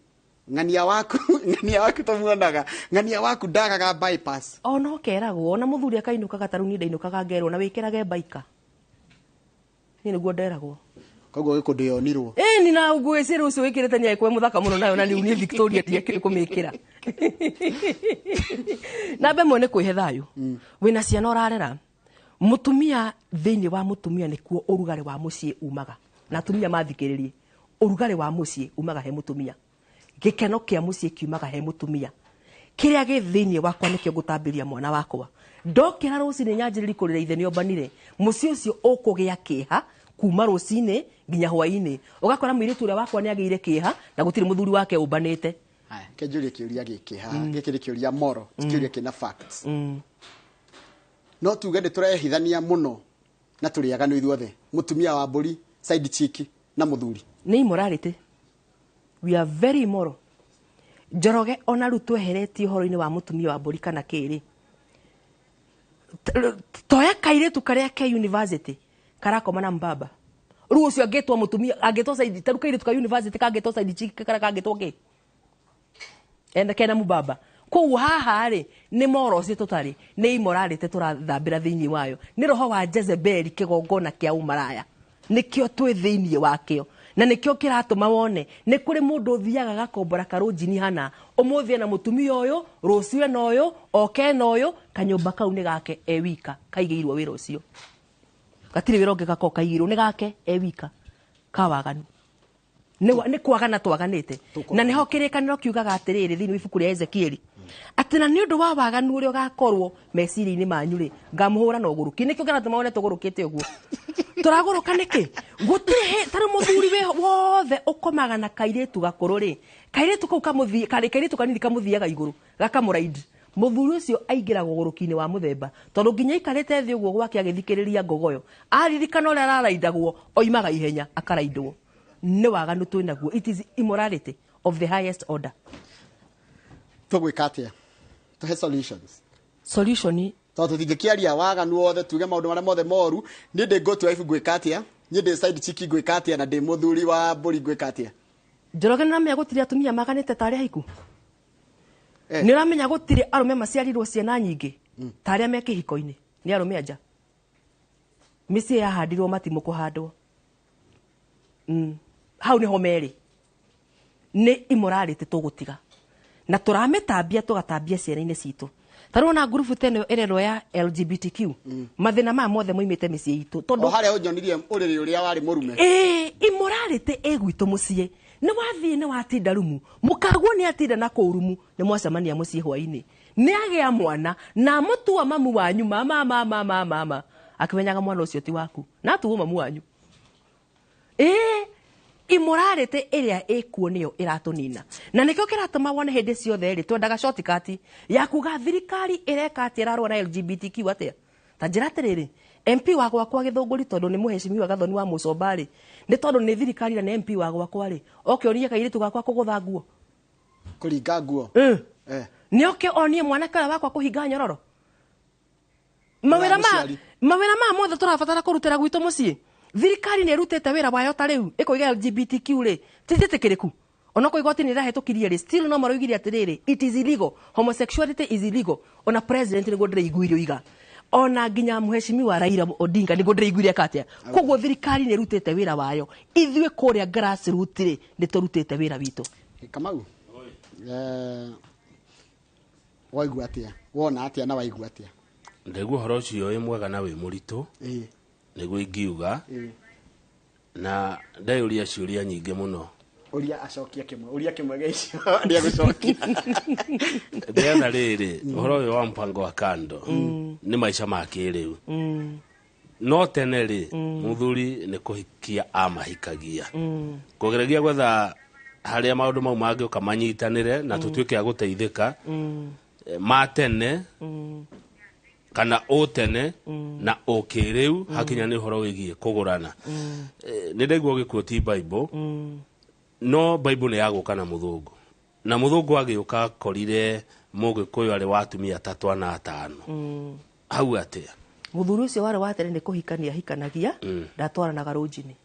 ng'ania waku tumuonaga ng'ania waku ndagaga bypass ona keragwo ona muthuri akainukaga taru ni ndainukaga ngerwo na wikirage baika ni niguo nderagwo koguo gikundu yonirwo ni na ngwicira ucio wikirite ni aikwe muthaka muno nayo na riu ni Victoria tiekire kumikira na be mwene kwihe thayu wina ciana urarera mutumia thiini wa mutumia nikuo urugari wa mucii umaga na atumia mathikiririe urugari wa mucii umaga he mutumia gikeno kia mucii kiumaga he mutumia kiria gi thiini wakwa nikio gutambiria mwana wakwa ndokira rucini nyanjiriri kurira ithe ni ombanire mucii ucio ukugia kiha kuma rucini nginya hwaini ugakora mwiritu uria wakwa ni agiire kiha na gutiri muthuri wake umbanite kenjuria kiuria gikiha gikiri kiuria moro kiuria kina facts no tuge ni turehithania muno na turiaganu ithuothe mutumia wa mburi side chick na muthuri ni immorality we are very immoral Njoroge ona ru tweheretie horo-ini wa mutumia wa mburi kana kiri toya kairetu karia ke university karakoma na mbaba ru ucio angetwa mutumia angetwa side taru kairetu ka university kangetwa side chick kara kangetwa ke enda kena mubaba kou haha ri ni morosi tutari ni immorality turathambira thiini wayo ni roho wa Jezebeli kigongona kia umaraya nikio twi thiini wakio na nikio kiratuma wone ni kuri mundu thiaga gakombora karunjini hana umuthie na mutumia uyu rucio na uyu oke na uyu kanyumba kau ni gake ewika kaigiirwo wira ucio gatiri wira ungi gako kaigirwo ni gake ewika kawaganu ni kwagana twaganite na niho kirikaniro kiugaga atiriri thiini ibuku ria Ezekieli atina ni undu wa waganu uria ugakorwo meciri-ini manyu ri ngamuhura na uguruki nikio kiratuma wone tugurukite uguo turaguruka niki gutire taru muthuri we wothe ukomaga na kairetu gakuru ri kairetu kau kamuthie kairetu kanini kamuthiaga iguru gakamuraidi muthuri ucio aingiragwo guruki-ini wa muthemba tondu nginya ikarite thi uguo gwake agithikiriria ngogoyo aririkana uria araraidagwo oimaga ihenya akaraidwo ni waganu twinaguo it is immorality of the highest order tugwika atia tuhe solution tondu tutingikiaria waganu wothe tuge maundu maria mothe moru ni ndi Goatwife gwika atia ni ndi side chick gwika atia na ndi muthuri wa mburi gwika atia Njoroge na me gutiri atumia maganite tari haiku ni uramenya gutiri arume maciarirwo ciana nyingi tari me kihiko-ini ni arume anja misi yahandirwo matimu kuhandwo hau ni ho meri ni immorality tugutiga na turametambia tugatambia ciana-ini citu tarona grupu teno erero ya LGBTQ mathina ma mothe moimite micii itu tondu haria unyonirie uriri uria wari murume immorality egwitu mucii ni wathie ni watinda rumu mukaguo ni atinda na kurumu ni mwacamania mucii hwaini ni agia mwana na mutua mamu wanyu mama akimenyaga mwana ucio ti waku na tu mamu wanyu immorality iria ikuo niyo iratunina na nikio kiratuma wone hindi ciothe ri twendaga shortcut ya kuga thirikari ireka ati irarwa na LGBTQ atia ta njira atiriri MP wa gwakwa Githunguri tondu ni muheshimiwa Gathoni wa Mucombari ni tondu ni thirikari na MP wa gwakwa ri oke orie kairitu gakwa kugutha nguo kuringa nguo ni oke onie mwanake wakwa kuhinga nyororo mawira ma mothe turabatara kurutira gwitu mucii thirikari ni rutete wira wayo ta riu ikoiga LGBTQ ri titikiriku onako igoti ni rahetokirie ri still no maroigiria atiriri it is illegal homosexuality is illegal ona president ni gondre iguirio iga ona nginya muheshimiwa Raila Odinga ni gondre iguiria katia koguo thirikari ni rutete wira wayo ithwe kuria grassroots ri ni turutete wira witu Kamau waigua atia wona atia na waigua atia ndegu horo ucio imwega na wi muritu niguo ingiuga na ndaiuria ciuria nyingi muno uria acokia kimwe uria kimwe geicio ndia gucokia ndena riri horo uyu wa mpango wa kando ni maisha ma kiriu no tene ri muthuri ni kuhikia amahikagia kugeragia gwetha haria maundu mau mangi ukamanyitanire na tutuike ya guteithika matene kana otene na okiriu hakinya ni horo wigie kugurana ni ndegwo gikuoti Bible no Bible ni yaguka na muthungu na muthungu agiuka korire mugikuyu ari watumia 3 na 5 hau atia muthuri ucio wari watere ni kuhikania hikanagia ndatwaranaga rujini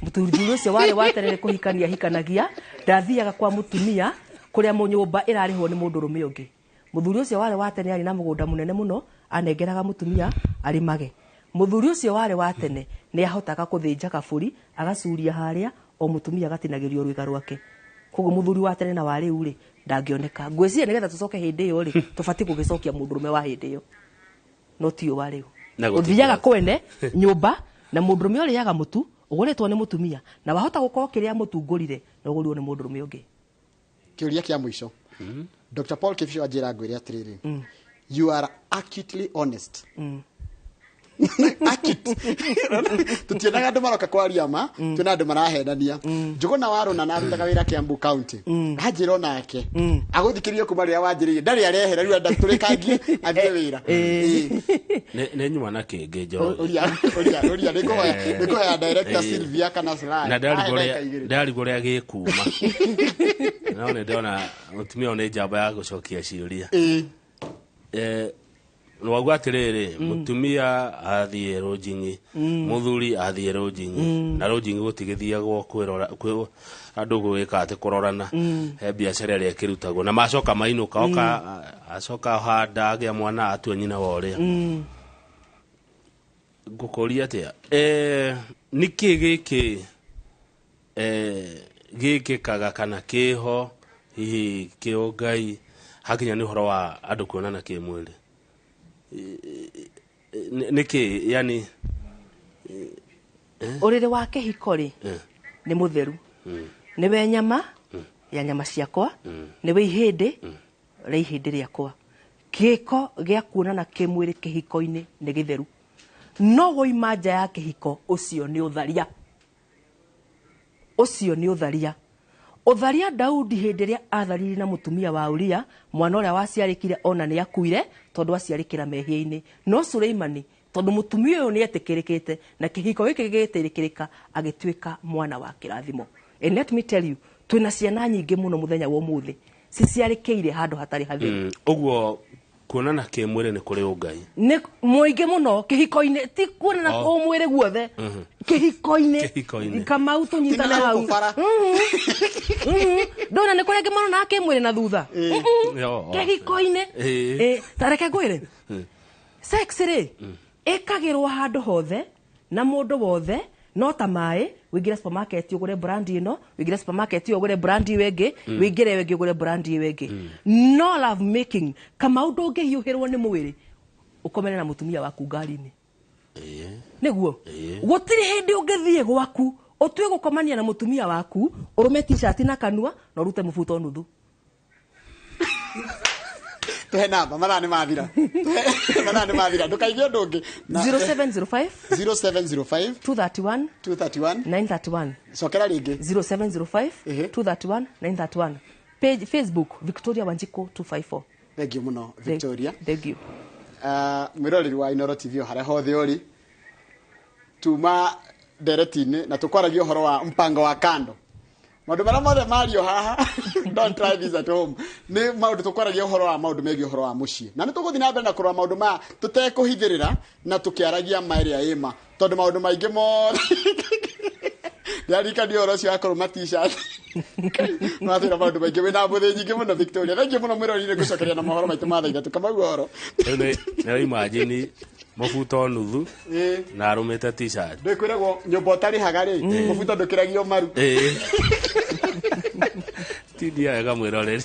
muthuri ucio wari watere ni kuhikania hikanagia ndathiaga kwa mutumia kuria munyumba irarihwo ni mundu rume ungi muthuri ucio wari watene ari na mugunda munene muno anengeraga mutumia ari mage muthuri ucio wari watene ni ahotaga kuthinja kaburi agacuria haria o mutumia gatinagirio rwiga rwake koguo muthuri watene na wari uri ndangioneka ngweciria nigetha tucoke hindi iyo ri tubati kugicokia mundu rume wa hindi iyo no tio wari uthiaga kwene nyumba na mundu rume uri yaga mutu uguritwo ni mutumia na wahota gukorwo kiria mutungurire na ugurirwo ni mundu rume ungi kiuria kia mwisho Dr. Paul Kifisho ajira ngwire atiriri you are acutely honest tutienaga andu maroka kwaria ma tuna andu marahendania njuguna waruna na arutaga wira Kiambu County ajira nake aguthikirio kuma ria wanjiririe ndari arehera riu ndaturikangie athie wira ne nyuma na kenge jo oria nikuhoya director Sylvia kana Slai na ndari goria gikuma no ne ndona mutumia one jamba ya gucokia ciuria Nwagwa atiriri mutumia athie rojingi muthuri athie rojingi na rojingi gutigithiagwo kwirora andu gwika ati kurorana he biacara ria kirutagwo na macoka mainuka oka acoka handa agia mwana atwe nyina woria ngukoria atia niki giki kaga kana kiho hihi kiungai hakinya ni horo wa andu kuonana kimwili niki yani urire wa kihikori ni mutheru ni we nyama ya nyama ciakwa ni we ihindi ria ihindi riakwa kiko gia kuonana kimwiri kihiko-ini ni githeru no goima nja ya kihiko ucio ni utharia utharia Daudi hindi ria athariri na mutumia wa Uria mwana uria waciarikire ona ni akuire tondu aciarikira mehia-ini no Suleimani tondu mutumia uyu ni etikirikite na kihiko giki gitirikirika agituika mwana wa kirathimo and let me tell you twina ciana nyingi muno muthenya wa umuthi ciciarikiire handu hatari hatheru uguo kuonana kimwiri ni kuri ungai ni muingi muno kihiko-ini ti kuonana umwiri guothe kihiko-ini kama utunyitane hau ndona ni kuria ngimano na kimwiri na thutha kihiko-ini tareke ngwire sex ri ikagirwo handu hothe na mundu wothe no ta mai wingire supermarket ugure brand ino wingire supermarket ugure brand wengi wingire wengi ugure brand wengi no love making kama undu ungihiuhirwo ni mwiri ukomene na mutumia waku ngari-ini niguo gutiri hindi ungithie gwaku utwe gukomania na mutumia waku urume t-shirt na kanua na urute mubuto nuthu tuhe namba mathani mathira ndukaigie undu ungi 0705 231 931 cokera ringi 0705 231 931 page Facebook Victoria Wanjiko 254 thank you muno Victoria thank you mwiroreri wa Inoro TV harĩa hothe ũrĩ tuma ndereti-inĩ na tũkwaragia ũhoro wa mpango wa kando. Maũndũ marĩa mothe mario haha don't try this at home. Nĩ maũndũ tũkwaragia ũhoro wa maũndũ megiĩ ũhoro wa mũciĩ. Na nĩ tũgũthiĩ na mbere na kũrora maũndũ maya tũtekũhithĩrĩra na tũkĩaragia ma ĩrĩa ĩma. Tondũ maũndũ maingĩ mothe nĩarikania ũhoro ũcio wa kũrũma t-shirt. Matwĩra maũndũ maingĩ wĩna mbũthĩ nyingĩ mũno Victoria. Thengiũ mũno mwĩroreri gũcokeria na mohoro maitũ ma thaa ithatũ. Kamau ũhoro. Nĩ imagine mũbuto nuthu na arũmĩte t-shirt. Ndĩkwĩragwo nyũmba ũtarĩhaga rĩ mũbuto ndũkĩragio maru. Ti ndiaga mwĩroreri.